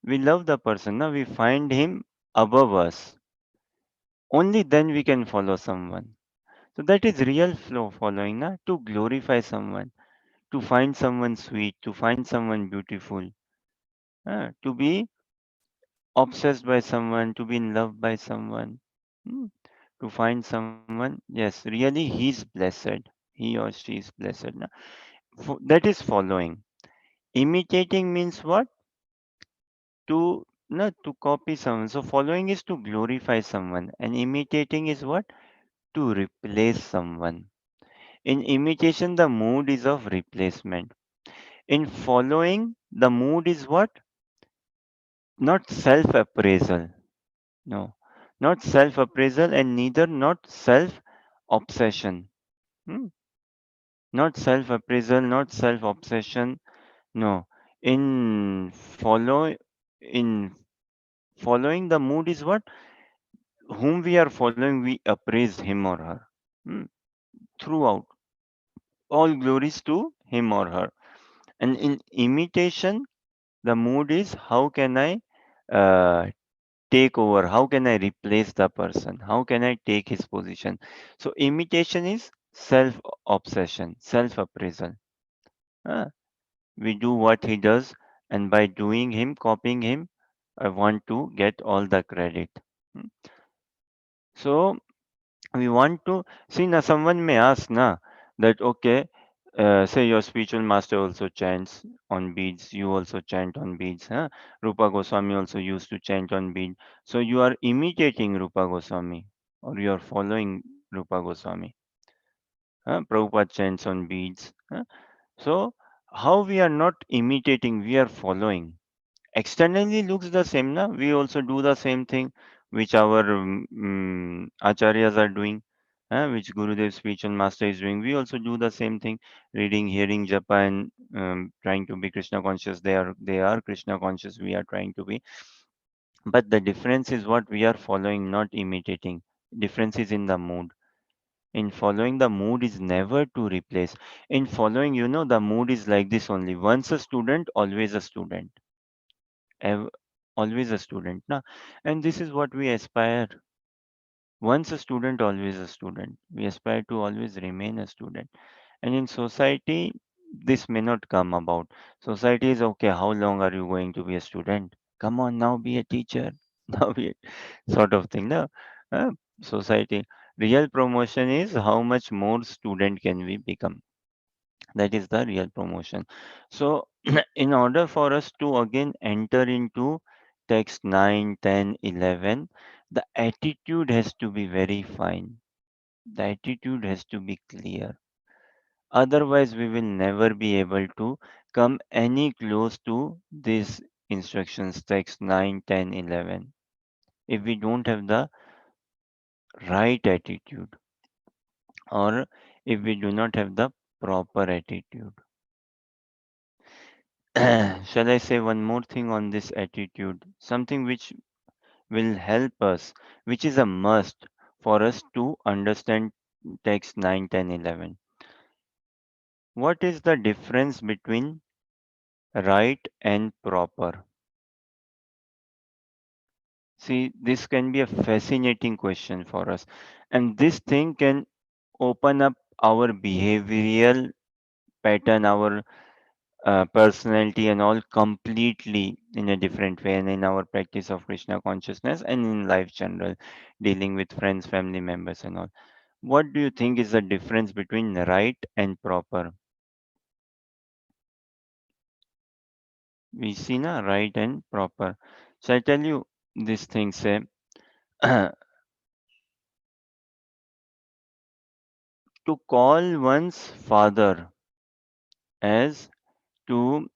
[SPEAKER 1] We love the person. Now we find him above us. Only then we can follow someone. So that is real flow following, na? To glorify someone, to find someone sweet, to find someone beautiful, to be obsessed by someone, to be in love by someone, hmm, to find someone. Yes, really, he's blessed. He or she is blessed. Na? That is following. Imitating means what? To no, to copy someone. So following is to glorify someone, and imitating is what? To replace someone. In imitation, the mood is of replacement. In following, the mood is what? Not self appraisal. No, not self appraisal, and neither not self obsession. Hmm? Not self appraisal, not self obsession. No. In follow in following, the mood is what? Whom we are following, we appraise him or her. Hmm? Throughout. All glories to him or her. And in imitation, the mood is how can I uh, take over? How can I replace the person? How can I take his position? So imitation is self obsession, self appraisal. We do what he does, and by doing him, copying him, I want to get all the credit. Hmm. So we want to see now someone may ask na that okay, say your spiritual master also chants on beads, you also chant on beads, huh? Rupa Goswami also used to chant on bead. So you are imitating Rupa Goswami or you are following Rupa Goswami. Huh? Prabhupada chants on beads. Huh? So how we are not imitating, we are following. Externally looks the same, na? We also do the same thing which our acharyas are doing, which Gurudev spiritual master is doing. We also do the same thing, reading, hearing japa, and trying to be Krishna conscious. They are Krishna conscious. We are trying to be, but the difference is what we are following, not imitating. Difference is in the mood. In following, the mood is never to replace. In following, the mood is like this only. Once a student, always a student. Ev- Always a student, na? And this is what we aspire. Once a student, always a student. We aspire to always remain a student. And in society, this may not come about. Society is okay. How long are you going to be a student? Come on, now be a teacher. Now be a sort of thing. No? Uh, Society. Real promotion is how much more student can we become. That is the real promotion. So in order for us to again enter into text 9, 10, 11, the attitude has to be very fine. The attitude has to be clear. Otherwise we will never be able to come any close to these instructions, text 9, 10, 11, if we don't have the right attitude, or if we do not have the proper attitude. Shall I say one more thing on this attitude? Something which will help us, which is a must for us to understand text 9, 10, 11. What is the difference between right and proper? See, this can be a fascinating question for us. And this thing can open up our behavioral pattern, our personality and all completely in a different way, and in our practice of Krishna consciousness and in life general, dealing with friends, family members and all. What do you think is the difference between right and proper? We see na right and proper. So I tell you this thing, say to call one's father as to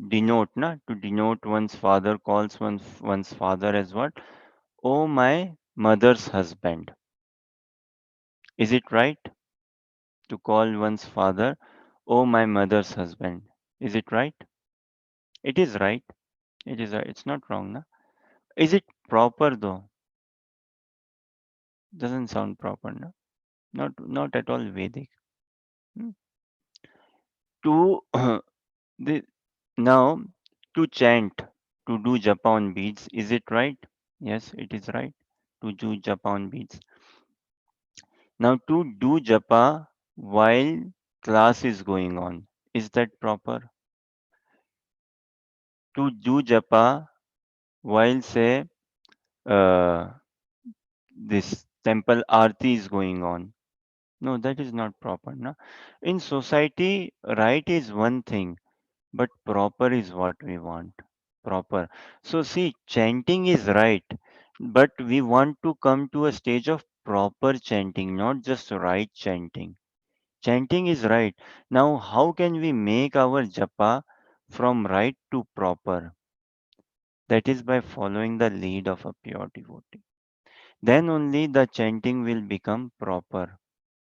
[SPEAKER 1] denote na to denote one's father, calls one's father as what? Oh, my mother's husband. Is it right to call one's father, oh, my mother's husband? Is it right? It is right. It is. It's not wrong, na? Is it proper though? Doesn't sound proper, na? Not at all Vedic. Hmm. To the now to chant, to do japa on beads, is it right? Yes, it is right. To do japa on beads. Now to do japa while class is going on, is that proper? To do japa while say uh, this temple aarti is going on. No, that is not proper. No? In society, right is one thing, but proper is what we want. Proper. So, see, chanting is right, but we want to come to a stage of proper chanting, not just right chanting. Chanting is right. Now, how can we make our japa from right to proper? That is by following the lead of a pure devotee. Then only the chanting will become proper.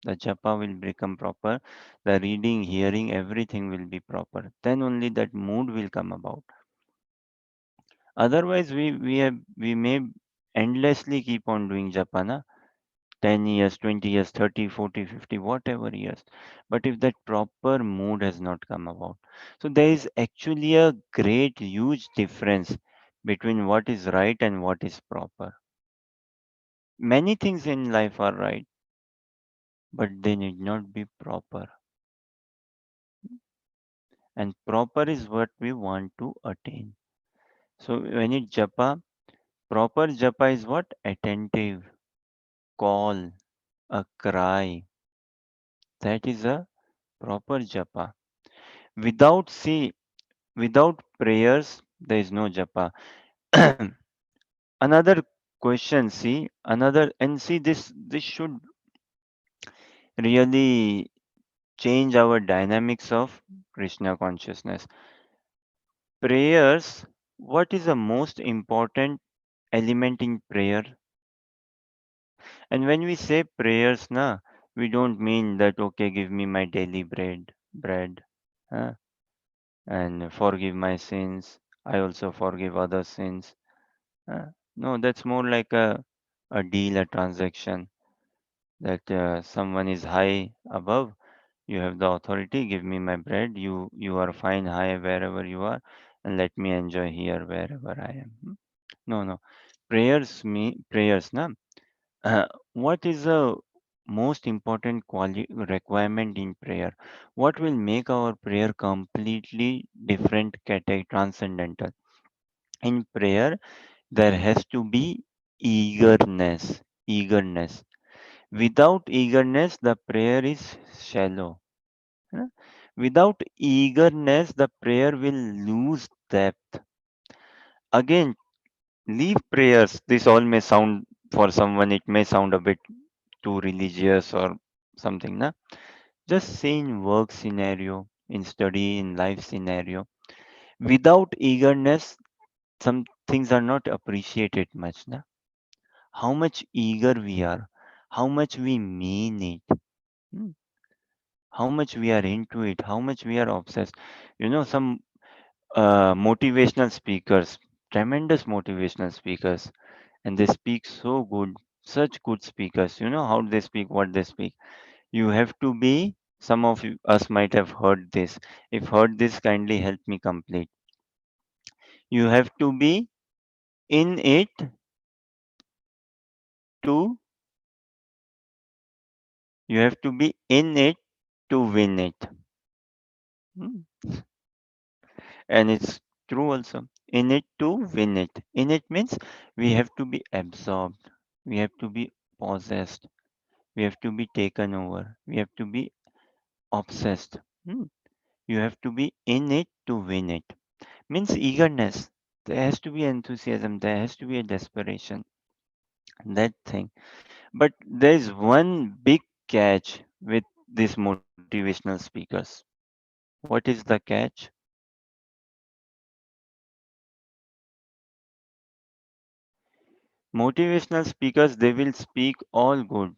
[SPEAKER 1] The japa will become proper. The reading, hearing, everything will be proper. Then only that mood will come about. Otherwise, we may endlessly keep on doing japa, na? 10 years, 20 years, 30, 40, 50, whatever years. But if that proper mood has not come about. So there is actually a great, huge difference between what is right and what is proper. Many things in life are right, but they need not be proper. And proper is what we want to attain. So when it japa, proper japa is what? Attentive, call, a cry. That is a proper japa. Without see, without prayers, there is no japa. Another question, see, another and see this should really change our dynamics of Krishna consciousness. Prayers, what is the most important element in prayer? And when we say prayers, na, we don't mean that okay, give me my daily bread, huh, and forgive my sins. I also forgive other sins. No, that's more like a deal, a transaction. That someone is high above, you have the authority. Give me my bread. You are fine high wherever you are, and let me enjoy here wherever I am. No, no. Prayers, na. What is the most important requirement in prayer? What will make our prayer completely different, transcendental? In prayer, there has to be eagerness. Eagerness. Without eagerness, the prayer is shallow. Huh? Without eagerness, the prayer will lose depth. Again, leave prayers. This all may sound, for someone, it may sound a bit too religious or something. Na? Just say in work scenario, in study, in life scenario. Without eagerness, some things are not appreciated much. Na? How much eager we are, how much we mean it, hmm, how much we are into it, how much we are obsessed. Some motivational speakers, tremendous motivational speakers, and they speak so good, such good speakers. You know how they speak, what they speak. You have to be, some of us might have heard this. If heard this, kindly help me complete. You have to be in it to, you have to be in it to win it. Hmm. And it's true also. In it to win it. In it means we have to be absorbed, we have to be possessed, we have to be taken over, we have to be obsessed. Hmm. You have to be in it to win it. Means eagerness. There has to be enthusiasm, there has to be a desperation, that thing. But there is one big catch with these motivational speakers. What is the catch? Motivational speakers, they will speak all good,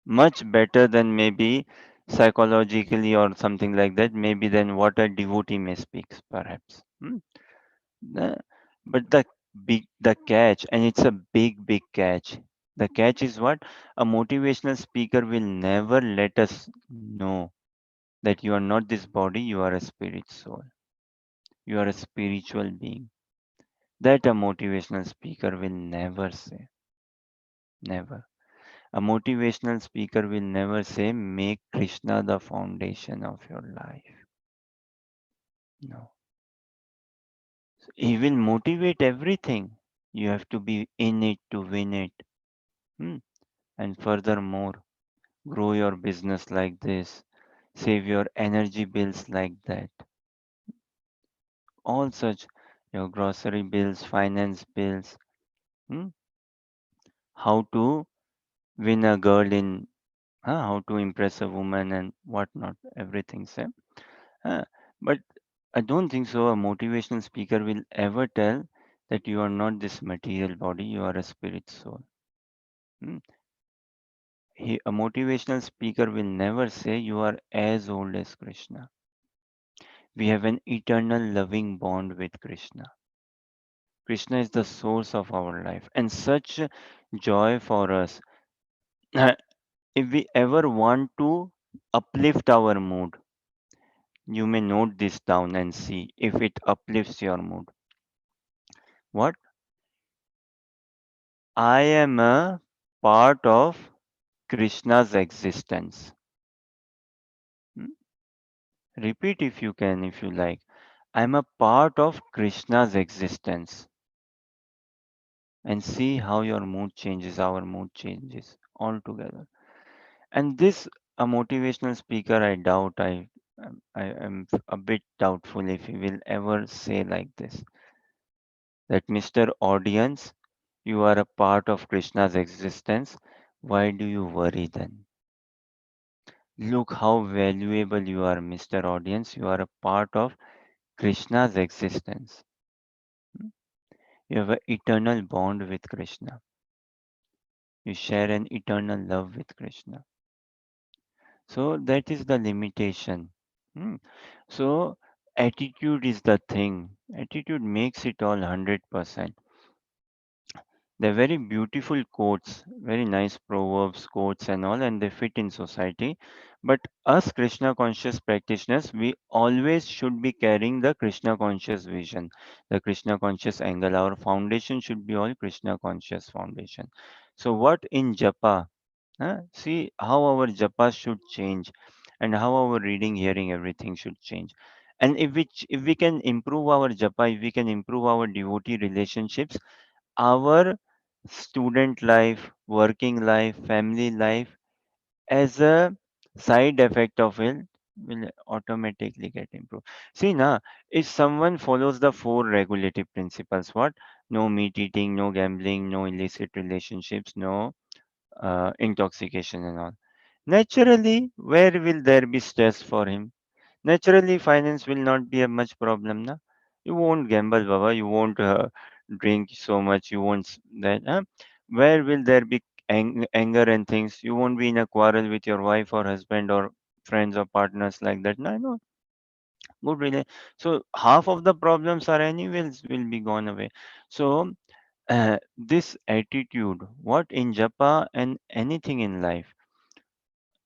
[SPEAKER 1] much better than maybe psychologically or something like that, maybe than what a devotee may speak, perhaps. Uh, But the catch, and it's a big catch. The catch is what? A motivational speaker will never let us know that you are not this body, you are a spirit soul. You are a spiritual being. That a motivational speaker will never say. Never. A motivational speaker will never say, make Krishna the foundation of your life. No. He will motivate everything. You have to be in it to win it. Hmm. And furthermore, grow your business like this, save your energy bills like that. All such, your grocery bills, finance bills, hmm? How to win a girl in, how to impress a woman and whatnot, everything. Same. Huh? But I don't think so. A motivational speaker will ever tell that you are not this material body, you are a spirit soul. Hmm? A motivational speaker will never say you are as old as Krishna. We have an eternal loving bond with Krishna. Krishna is the source of our life, and such joy for us. If we ever want to uplift our mood, you may note this down and see if it uplifts your mood. What? I am a part of Krishna's existence. Hmm? Repeat if you can, if you like. I'm a part of Krishna's existence. And see how your mood changes, our mood changes altogether. And this, a motivational speaker, I doubt, I am a bit doubtful if he will ever say like this, that Mr. Audience, you are a part of Krishna's existence. Why do you worry then? Look how valuable you are, Mr. Audience. You are a part of Krishna's existence. Hmm? You have an eternal bond with Krishna. You share an eternal love with Krishna. So that is the limitation. Hmm. So attitude is the thing. Attitude makes it all 100%. They're very beautiful quotes, very nice proverbs, quotes, and all, and they fit in society. But us Krishna conscious practitioners, we always should be carrying the Krishna conscious vision, the Krishna conscious angle. Our foundation should be all Krishna conscious foundation. So, what in japa? See how our japa should change, and how our reading, hearing, everything should change. And if we can improve our japa, if we can improve our devotee relationships, our student life, working life, family life, as a side effect of it, will automatically get improved. See now, if someone follows the four regulative principles, what? No meat eating, no gambling, no illicit relationships, no intoxication and all. Naturally, where will there be stress for him? Naturally, finance will not be a much problem. Na? You won't gamble, Baba. You won't drink so much. You won't that. Huh? Where will there be anger and things? You won't be in a quarrel with your wife or husband or friends or partners like that. No, no. Good really. So half of the problems are anyways will be gone away. So this attitude, what in Japa and anything in life,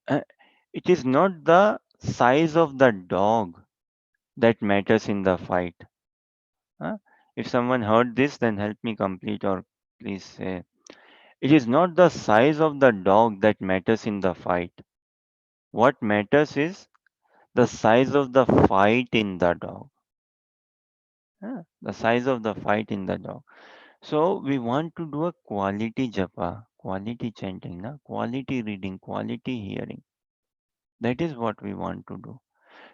[SPEAKER 1] uh, it is not the size of the dog that matters in the fight. Huh? If someone heard this, then help me complete or please say. It is not the size of the dog that matters in the fight. What matters is the size of the fight in the dog. The size of the fight in the dog. So we want to do a quality japa, quality chanting, na? Quality reading, quality hearing. That is what we want to do.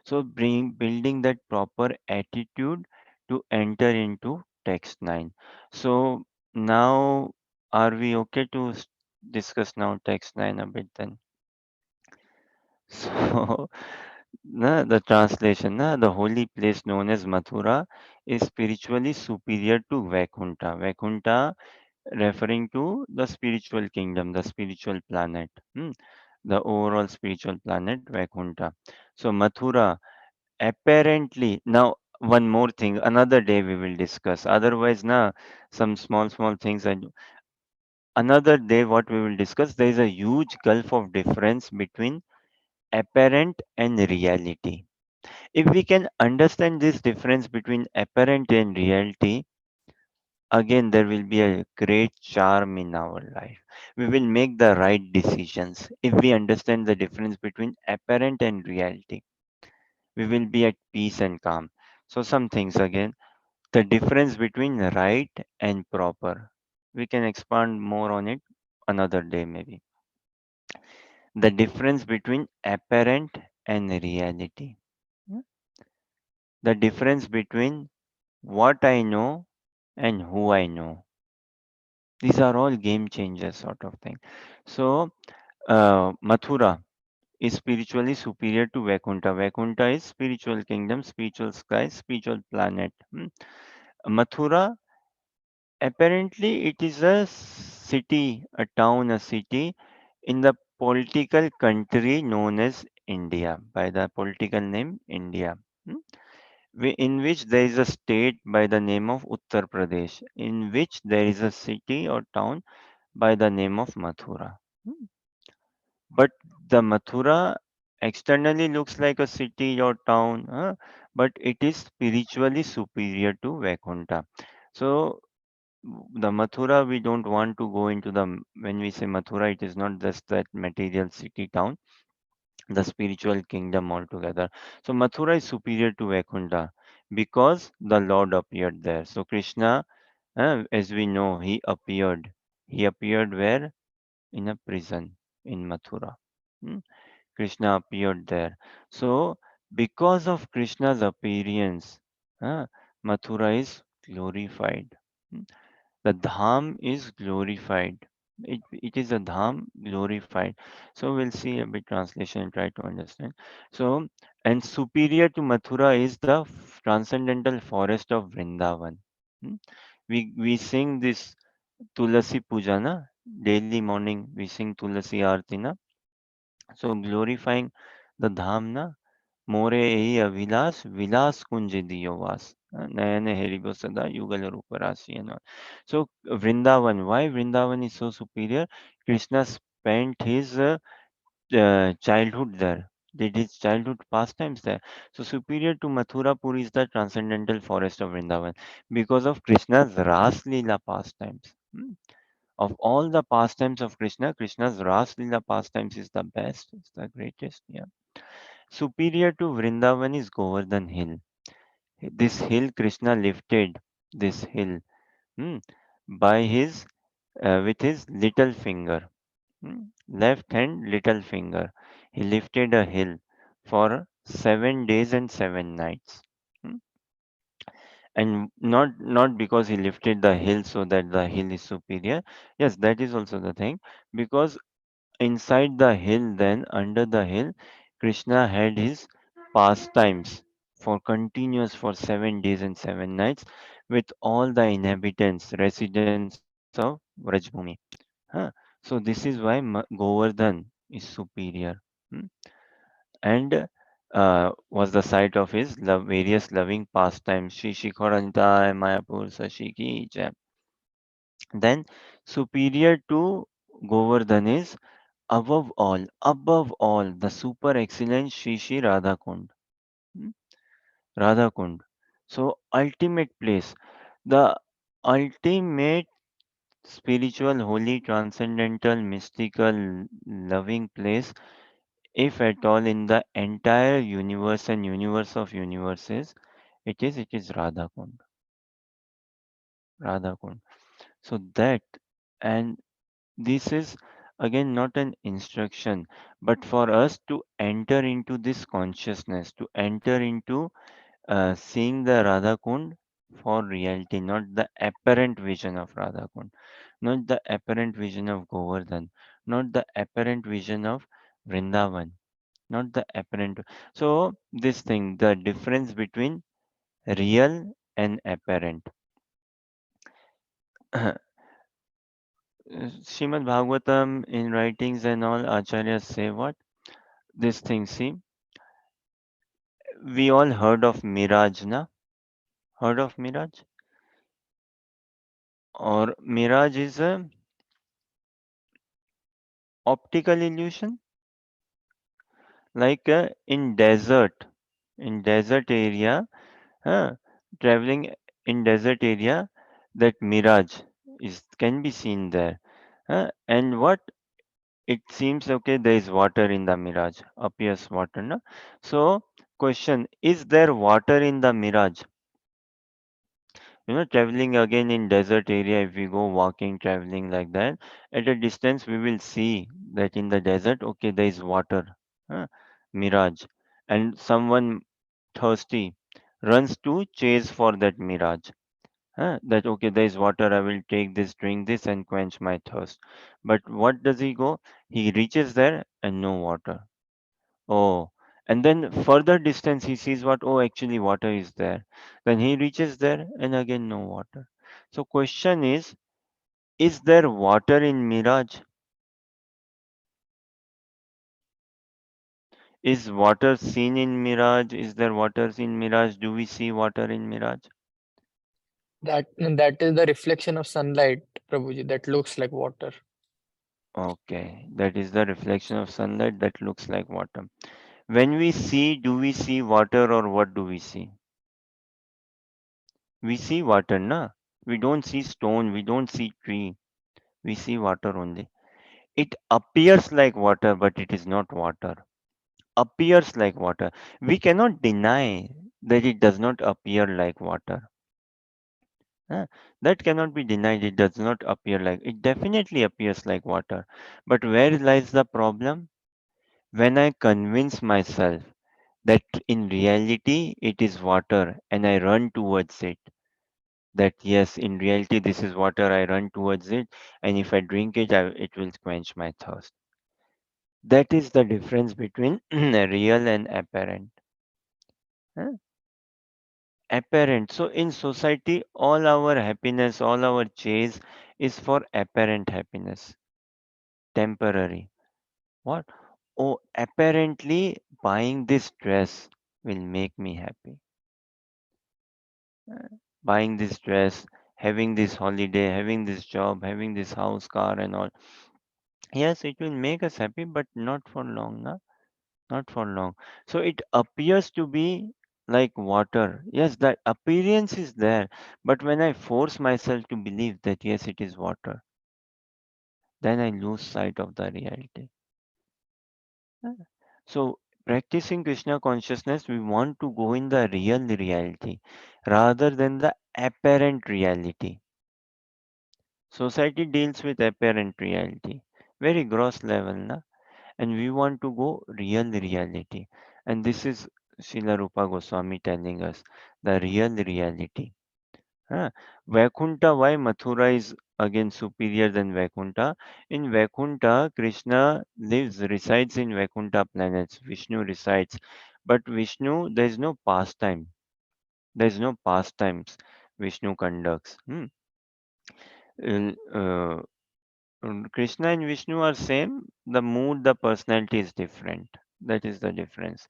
[SPEAKER 1] So building that proper attitude to enter into text 9. So now are we okay to discuss now text 9 a bit then? So the translation, the holy place known as Mathura is spiritually superior to Vaikuntha. Vaikuntha referring to the spiritual kingdom, the spiritual planet, the overall spiritual planet Vaikuntha. So Mathura apparently now one more thing, another day we will discuss. Otherwise, na, some small things. And another day, what we will discuss, there is a huge gulf of difference between apparent and reality. If we can understand this difference between apparent and reality, again there will be a great charm in our life. We will make the right decisions if we understand the difference between apparent and reality. We will be at peace and calm. So, some things again, the difference between right and proper. We can expand more on it another day, maybe. The difference between apparent and reality. Hmm? The difference between what I know and who I know. These are all game changers, sort of thing. So, Mathura is spiritually superior to Vaikuntha. Vaikuntha is spiritual kingdom, spiritual sky, spiritual planet. Mathura, apparently, it is a city, a town, a city in the political country known as India, by the political name India, hmm, in which there is a state by the name of Uttar Pradesh, in which there is a city or town by the name of Mathura. Hmm. But the Mathura externally looks like a city or town, but it is spiritually superior to Vaikuntha. So the Mathura, we don't want to go into when we say Mathura, it is not just that material city town, the spiritual kingdom altogether. So Mathura is superior to Vaikuntha because the Lord appeared there. So Krishna, as we know, he appeared. He appeared where? In a prison in Mathura. Hmm? Krishna appeared there. So, because of Krishna's appearance, Mathura is glorified. Hmm? The Dham is glorified. It is a Dham glorified. So, we'll see a bit translation and try to understand. So, and superior to Mathura is the transcendental forest of Vrindavan. Hmm? We sing this Tulasi Puja, na? Daily morning we sing Tulasi Aarti, na? So glorifying the Dham, na? More ei avilas, vilas kunje diyovas. Nayane heribo sada yugal ruparasi and all. So Vrindavan, why Vrindavan is so superior? Krishna spent his childhood there. Did his childhood pastimes there. So superior to Mathurapur is the transcendental forest of Vrindavan because of Krishna's Ras Leela pastimes. Of all the pastimes of Krishna, Krishna's Ras Leela pastimes is the best, it's the greatest. Yeah. Superior to Vrindavan is Govardhan Hill. This hill Krishna lifted, this hill, hmm, by his with his little finger, left hand little finger. He lifted a hill for 7 days and 7 nights. Hmm. And not because he lifted the hill so that the hill is superior. Yes, that is also the thing. Because inside the hill, then under the hill, Krishna had his pastimes for continuous for 7 days and 7 nights with all the inhabitants, residents of Vrajbhumi. Huh? So this is why Govardhan is superior. Hmm? And was the site of his various loving pastimes. Shri Shikharanta Mayapur Sashi ki jai. Then superior to Govardhan is above all, the super excellent Shri Shri Radha Kund. Hmm? Radha Kund. So, ultimate place, the ultimate spiritual, holy, transcendental, mystical, loving place, if at all, in the entire universe and universe of universes, it is Radha Kund. Radha Kund. So, that and this is again not an instruction, but for us to enter into this consciousness, to enter into seeing the Radha Kund for reality, not the apparent vision of Radha Kund, not the apparent vision of Govardhan, not the apparent vision of Vrindavan, not the apparent. So, this thing, the difference between real and apparent. Srimad Bhagavatam in writings and all, Acharyas say what? This thing, see, we all heard of Miraj, na? Heard of mirage? Or mirage is a optical illusion, like in desert area, huh, traveling in desert area, that mirage is can be seen there. And what it seems, okay, there is water in the mirage, appears water, no? So question, is there water in the mirage? Traveling again in desert area, if we go walking, traveling like that, at a distance we will see that in the desert, okay, there is water, huh, mirage, and someone thirsty runs to chase for that mirage. That okay, there is water, I will take this, drink this, and quench my thirst. But what does he go? He reaches there and no water. Oh, and then further distance he sees what? Oh, actually water is there. Then he reaches there and again no water. So question is there water in mirage? Is water seen in mirage? Is there water in mirage? Do we see water in mirage?
[SPEAKER 2] That is the reflection of sunlight, Prabhuji, that looks like water.
[SPEAKER 1] Okay, that is the reflection of sunlight that looks like water. When we see, do we see water or what do we see? We see water, na? We don't see stone, we don't see tree, we see water only. It appears like water, but it is not water. Appears like water. We cannot deny that it does not appear like water. Huh? That cannot be denied. It does not appear like, it definitely appears like water. But where lies the problem? When I convince myself that in reality it is water and I run towards it, that yes, in reality this is water, I run towards it, and if I drink it, it will quench my thirst. That is the difference between real and apparent. Huh? Apparent. So in society, all our happiness, all our chase is for apparent happiness, temporary. What? Oh, apparently buying this dress will make me happy. Uh, Buying this dress, having this holiday, having this job, having this house, car, and all. Yes, it will make us happy, but not for long, na? Not for long. So it appears to be like water. Yes, that appearance is there. But when I force myself to believe that yes, it is water, then I lose sight of the reality. Uh, So practicing Krishna consciousness, we want to go in the real reality rather than the apparent reality. Society deals with apparent reality, very gross level, na? And we want to go real reality. And this is Srila Rupa Goswami telling us the real reality. Huh? Vaikuntha, why Mathura is again superior than Vaikuntha? In Vaikuntha, Krishna resides in Vaikuntha planets. Vishnu resides. But Vishnu, there is no pastime. There is no pastimes Vishnu conducts. In, Krishna and Vishnu are same. The mood, the personality is different. That is the difference.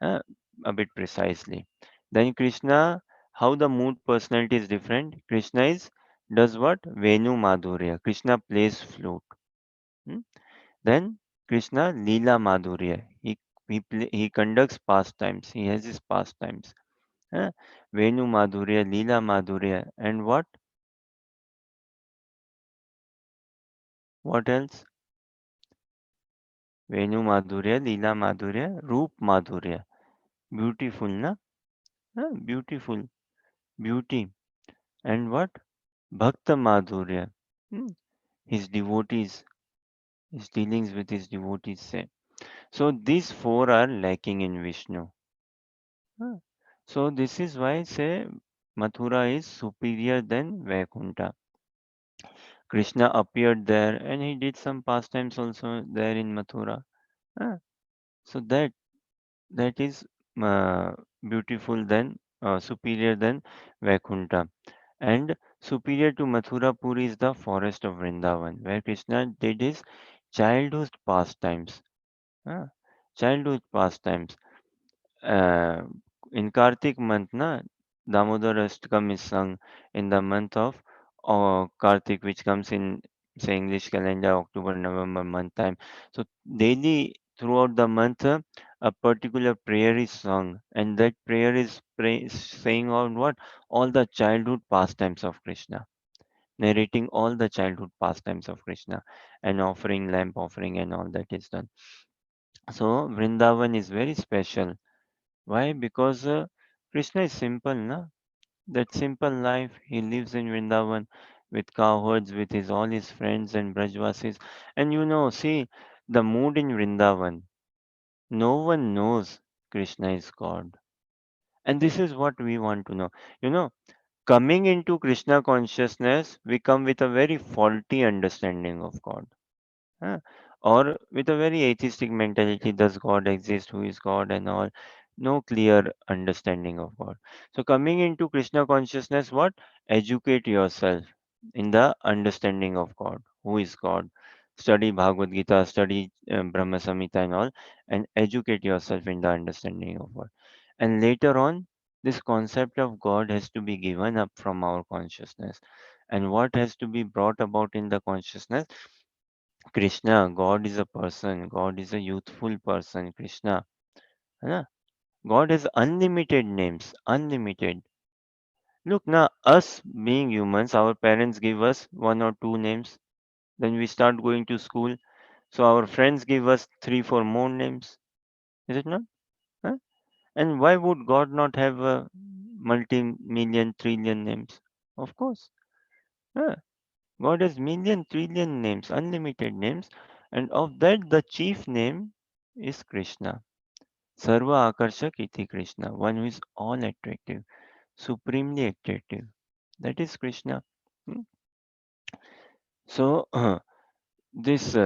[SPEAKER 1] Uh, a bit precisely. Then Krishna, how the mood personality is different. Krishna is does what? Venu Madhurya. Krishna plays flute. Hmm? Then Krishna Leela Madhurya. He conducts pastimes. He has his pastimes. Huh? Venu Madhurya, Leela Madhurya, and what? What else? Venu Madhurya, Leela Madhurya, Roop Madhurya. Beautiful, na? Beautiful. Beauty. And what? Bhakta Madhurya. Hmm, His devotees, his dealings with his devotees say. So these four are lacking in Vishnu. Huh. So this is why say Mathura is superior than Vaikuntha. Krishna appeared there and he did some pastimes also there in Mathura. Huh. So that is uh, beautiful than superior than Vaikuntha. And superior to Mathura Puri is the forest of Vrindavan, where Krishna did his childhood pastimes. Huh? Childhood pastimes. Uh, in Kartik month, na, Damodar Ashtakam is sung in the month of Kartik, which comes in, say, English calendar, October, November month time. So daily throughout the month, a particular prayer is sung, and that prayer is saying on what? All the childhood pastimes of Krishna, narrating all the childhood pastimes of Krishna, and offering lamp offering and all that is done. So Vrindavan is very special. Why? Because Krishna is simple, na? That simple life, he lives in Vrindavan with cowherds, with his all his friends and Brajvasis. And see, the mood in Vrindavan, no one knows Krishna is God. And this is what we want to know. You know, coming into Krishna consciousness, we come with a very faulty understanding of God. Huh? Or with a very atheistic mentality, does God exist? Who is God? And all. No clear understanding of God. So, coming into Krishna consciousness, what? Educate yourself in the understanding of God. Who is God? Study Bhagavad Gita, study Brahma Samhita and all, and educate yourself in the understanding of God. And later on, this concept of God has to be given up from our consciousness. And what has to be brought about in the consciousness? Krishna, God is a person. God is a youthful person. Krishna. है ना? God has unlimited names. Unlimited. Look now, us being humans, our parents give us one or two names. Then we start going to school. So our friends give us three, four more names. Is it not? Huh? And why would God not have a multi-million, trillion names? Of course. Huh? God has million, trillion names, unlimited names. And of that, the chief name is Krishna. Sarva Akarshak iti Krishna, one who is all attractive, supremely attractive. That is Krishna. Hmm. So, this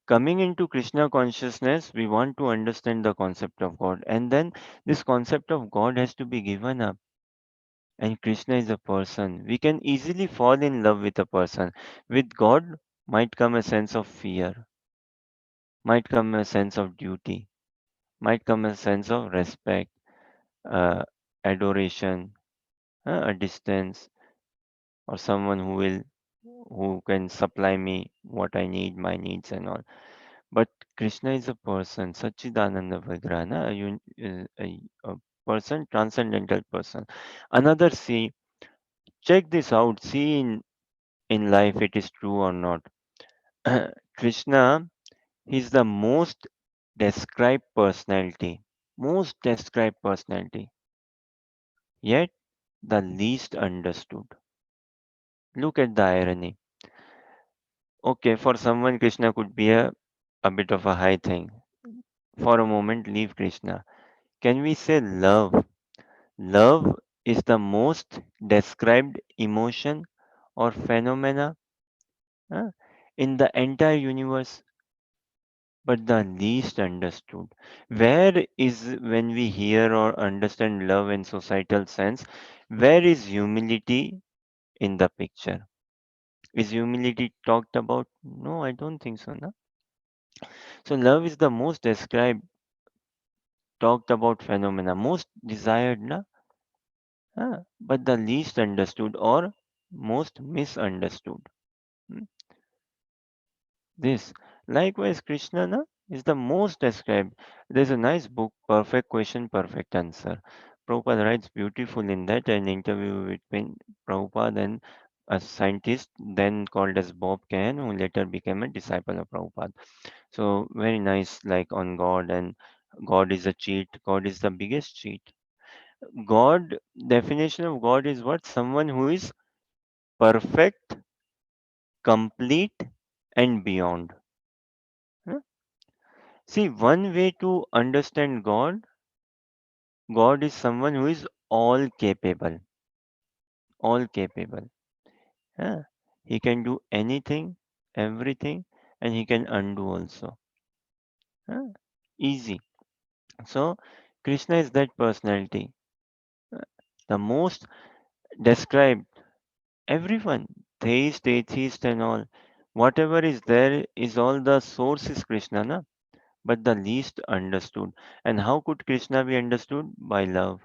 [SPEAKER 1] coming into Krishna consciousness, we want to understand the concept of God. And then this concept of God has to be given up. And Krishna is a person. We can easily fall in love with a person. With God might come a sense of fear, might come a sense of duty, might come a sense of respect, uh, adoration, a distance, or someone who can supply me what I need, my needs and all. But Krishna is a person, Sachidananda Vigraha, na? A person, transcendental person. Another see, check this out, see in life it is true or not. Krishna is the most described personality, most described personality, yet the least understood. Look at the irony. Okay, for someone, Krishna could be a bit of a high thing. For a moment, leave Krishna. Can we say love? Love is the most described emotion or phenomena huh, in the entire universe, but the least understood. Where is, when we hear or understand love in societal sense, where is humility in the picture? Is humility talked about? No, I don't think so. No? So love is the most described, talked about phenomena, most desired, na? But the least understood or most misunderstood. Hmm, this. Likewise, Krishna na, is the most described. There's a nice book, Perfect Question, Perfect Answer. Prabhupada writes beautiful in that an interview between Prabhupada and a scientist then called as Bob Cahan, who later became a disciple of Prabhupada. So very nice, like on God and God is a cheat. God is the biggest cheat. God, definition of God is what? Someone who is perfect, complete, and beyond. Huh? See, one way to understand God, God is someone who is all capable, all capable. Huh? He can do anything, everything, and he can undo also. Huh? Easy. So, Krishna is that personality. Uh, The most described, everyone, theist, atheist, and all. Whatever is there is all the source is Krishna, na? But the least understood. And how could Krishna be understood? By love,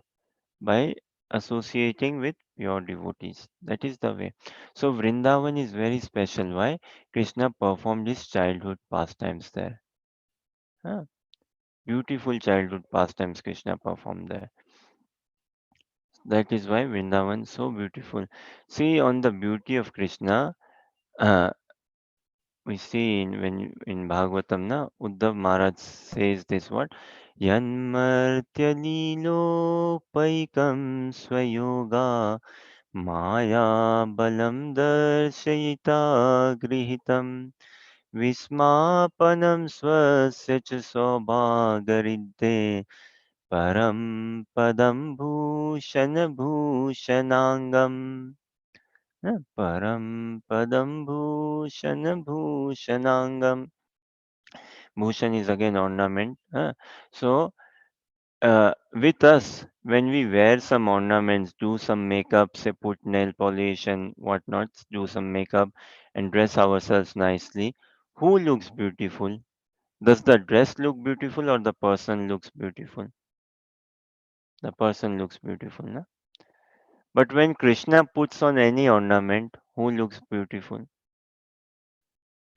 [SPEAKER 1] by associating with pure devotees. That is the way. So Vrindavan is very special. Why? Krishna performed his childhood pastimes there. Huh? Beautiful childhood pastimes Krishna performed there. That is why Vrindavan is so beautiful. See on the beauty of Krishna, uh, we see in Bhagavatam, na Uddhav Maharaj says this what Yanmartya lilo paikam swayoga Maya balam darshayita grihitam Vismapanam swasya cha saubhagaridde Param padam bhushanangam Param padam bhushanangam. Bhushan is again ornament. So with us, when we wear some ornaments, do some makeup, say put nail polish and whatnot, do some makeup and dress ourselves nicely, who looks beautiful? Does the dress look beautiful or the person looks beautiful? The person looks beautiful, na? But when Krishna puts on any ornament, who looks beautiful?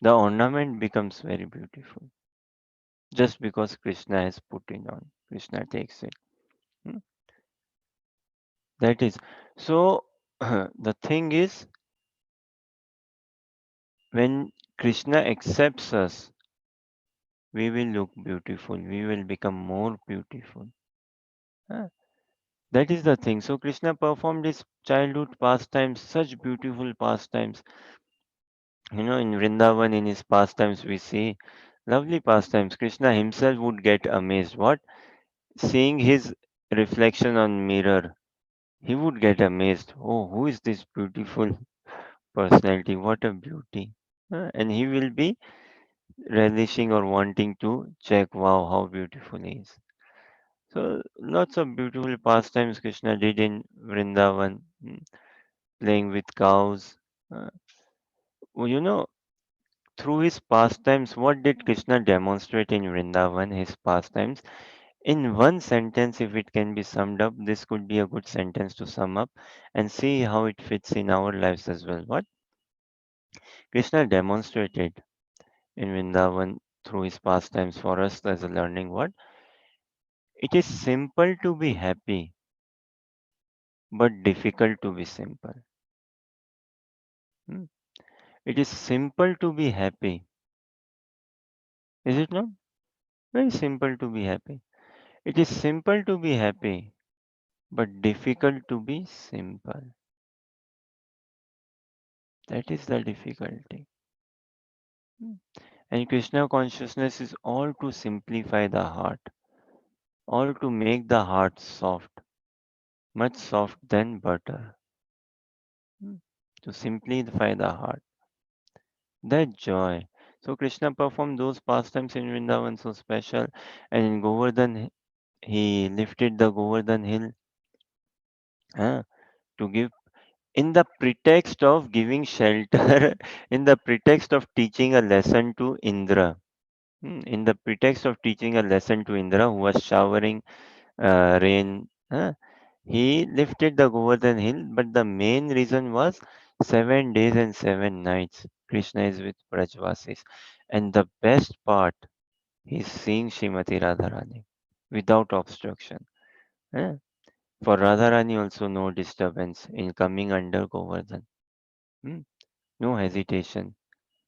[SPEAKER 1] The ornament becomes very beautiful just because Krishna has put it on. Krishna takes it. Hmm. That is so. The thing is, when Krishna accepts us, we will look beautiful. We will become more beautiful. Huh? That is the thing. So Krishna performed his childhood pastimes, such beautiful pastimes. In Vrindavan, in his pastimes, we see lovely pastimes. Krishna himself would get amazed. What? Seeing his reflection on mirror, he would get amazed. Oh, who is this beautiful personality? What a beauty. And he will be relishing or wanting to check, wow, how beautiful he is. So, lots of beautiful pastimes Krishna did in Vrindavan, playing with cows. Uh, well, through his pastimes, what did Krishna demonstrate in Vrindavan, his pastimes? In one sentence, if it can be summed up, this could be a good sentence to sum up and see how it fits in our lives as well. What Krishna demonstrated in Vrindavan through his pastimes for us as a learning what? It is simple to be happy, but difficult to be simple. Hmm. It is simple to be happy. Is it not? Very simple to be happy. It is simple to be happy, but difficult to be simple. That is the difficulty. Hmm. And Krishna consciousness is all to simplify the heart, all to make the heart soft, much soft than butter. Hmm. To simplify the heart. That joy. So Krishna performed those pastimes in Vrindavan so special, and in Govardhan he lifted the Govardhan hill uh, to give in the pretext of giving shelter, in the pretext of teaching a lesson to Indra. In the pretext of teaching a lesson to Indra, who was showering rain, he lifted the Govardhan hill, but the main reason was 7 days and 7 nights. Krishna is with Brajvasis. And the best part, he's seeing Srimati Radharani without obstruction. eh. For Radharani also no disturbance in coming under Govardhan. Hmm. No hesitation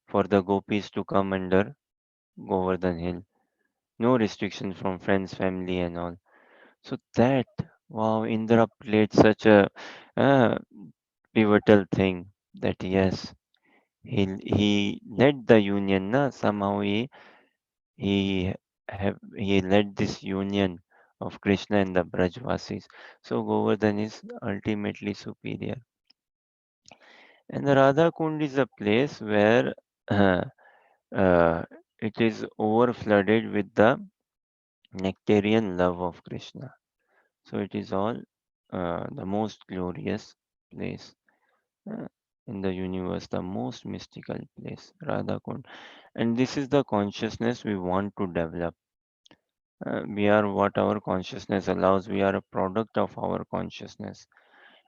[SPEAKER 1] for the gopis to come under Govardhan hill. No restriction from friends, family and all. So that, wow, Indra played such a uh, pivotal thing that yes, he led the union. Na somehow he led this union of Krishna and the Brajvasis. So Govardhan is ultimately superior. And the Radha Kund is a place where uh, uh, it is over flooded with the nectarian love of Krishna. So it is all the most glorious place uh, in the universe, the most mystical place, Radha Kund. And this is the consciousness we want to develop. We are what our consciousness allows. We are a product of our consciousness.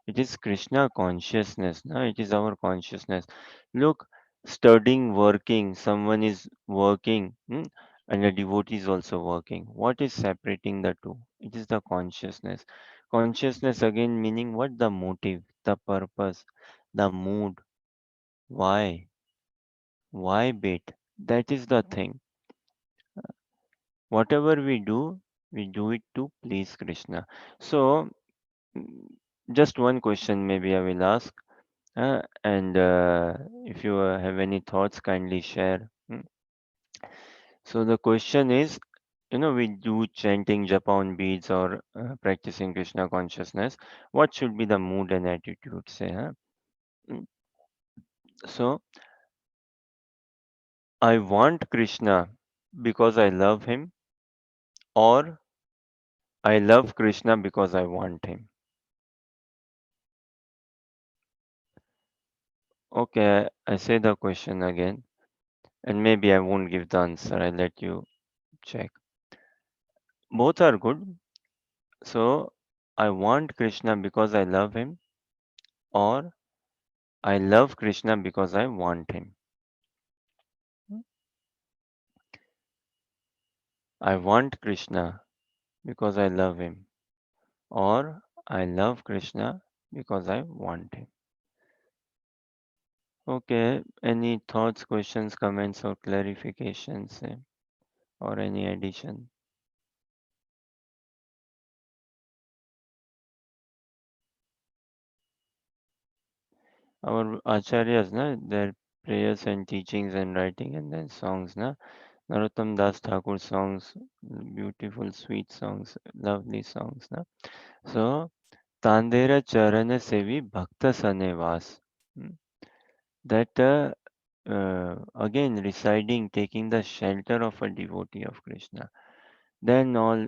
[SPEAKER 1] It is Krishna consciousness. No? It is our consciousness. Look, studying, working, someone is working, and a devotee is also working. What is separating the two? It is the consciousness. Consciousness again meaning what? The motive, the purpose, the mood. Why? Why bait? That is the thing. Whatever we do it to please Krishna. So, mm, just one question maybe I will ask. And if you have any thoughts, kindly share. So the question is, we do chanting Japan beads or practicing Krishna consciousness. What should be the mood and attitude? Say, huh? Mm, So I want Krishna because I love him, or I love Krishna because I want him. Okay, I say the question again, and maybe I won't give the answer. I'll let you check. Both are good. So I want Krishna because I love him, or I love Krishna because I want him. I want Krishna because I love him, or I love Krishna because I want him. Okay, any thoughts, questions, comments, or clarifications, or any addition? Our acharyas, their prayers and teachings and writing and then songs, Narottam Das Thakur songs, beautiful, sweet songs, lovely songs, So, Tandera Charana Sevi Bhakta Sanevas. mm, That again residing, taking the shelter of a devotee of Krishna. Then all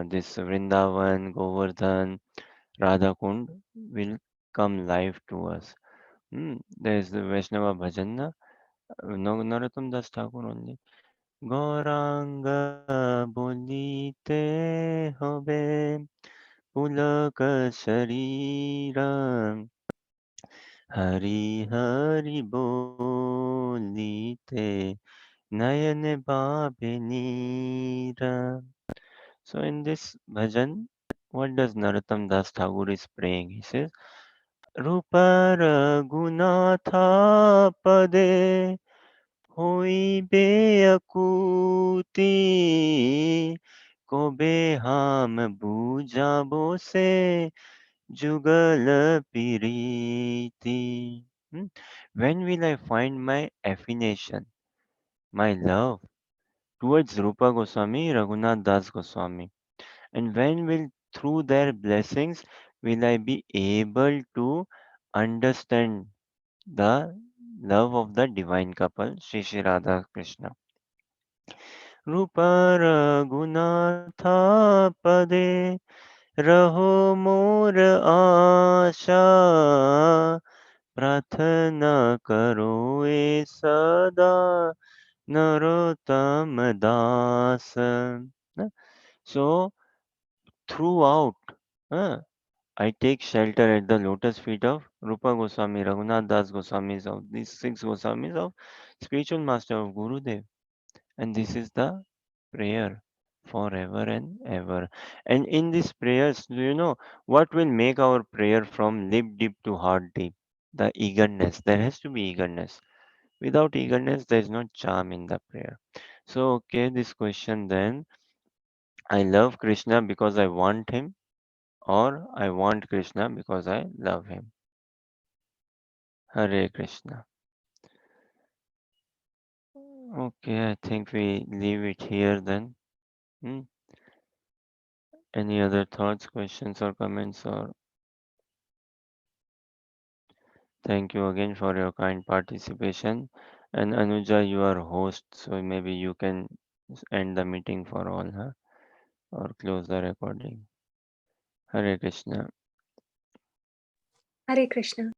[SPEAKER 1] this Vrindavan, Govardhan, Radhakund will come live to us. There is the Vaishnava Bhajan, no, Narottam Das Thakur only. Gauranga bolite hobe pulaka shariram Hari Hari bolite nayane babe neera. So in this bhajan, what does Narottam Das Thakur is praying? He says, Rupa Raghunatha pade হইবে আকুতি কবে হাম বুঝাবো সে যুগল প্রীতি. Hmm? When will I find my affination, my love towards Rupa Goswami, Raghunath Das Goswami? And when will, through their blessings, will I be able to understand the love of the divine couple, Shri Shri Radha Krishna? रूप रघुनाथ पदे रहो मोर आशा प्रार्थना करो ए सदा नरोत्तम दास. So throughout, uh, I take shelter at the lotus feet of Rupa Goswami, Raghunath Das Goswamis, of these six Goswamis of spiritual master of Gurudev. And this is the prayer forever and ever. And in these prayers, do you know what will make our prayer from lip deep to heart deep? The eagerness. There has to be eagerness. Without eagerness, there is no charm in the prayer. So, okay, this question then, I love Krishna because I want him, or I want Krishna because I love him. Hare Krishna. Okay, I think we leave it here then. Hmm? Any other thoughts, questions, or comments? Or thank you again for your kind participation. And Anuja, you are host, so maybe you can end the meeting for all, huh? Or close the recording. Hare Krishna.
[SPEAKER 3] Hare Krishna.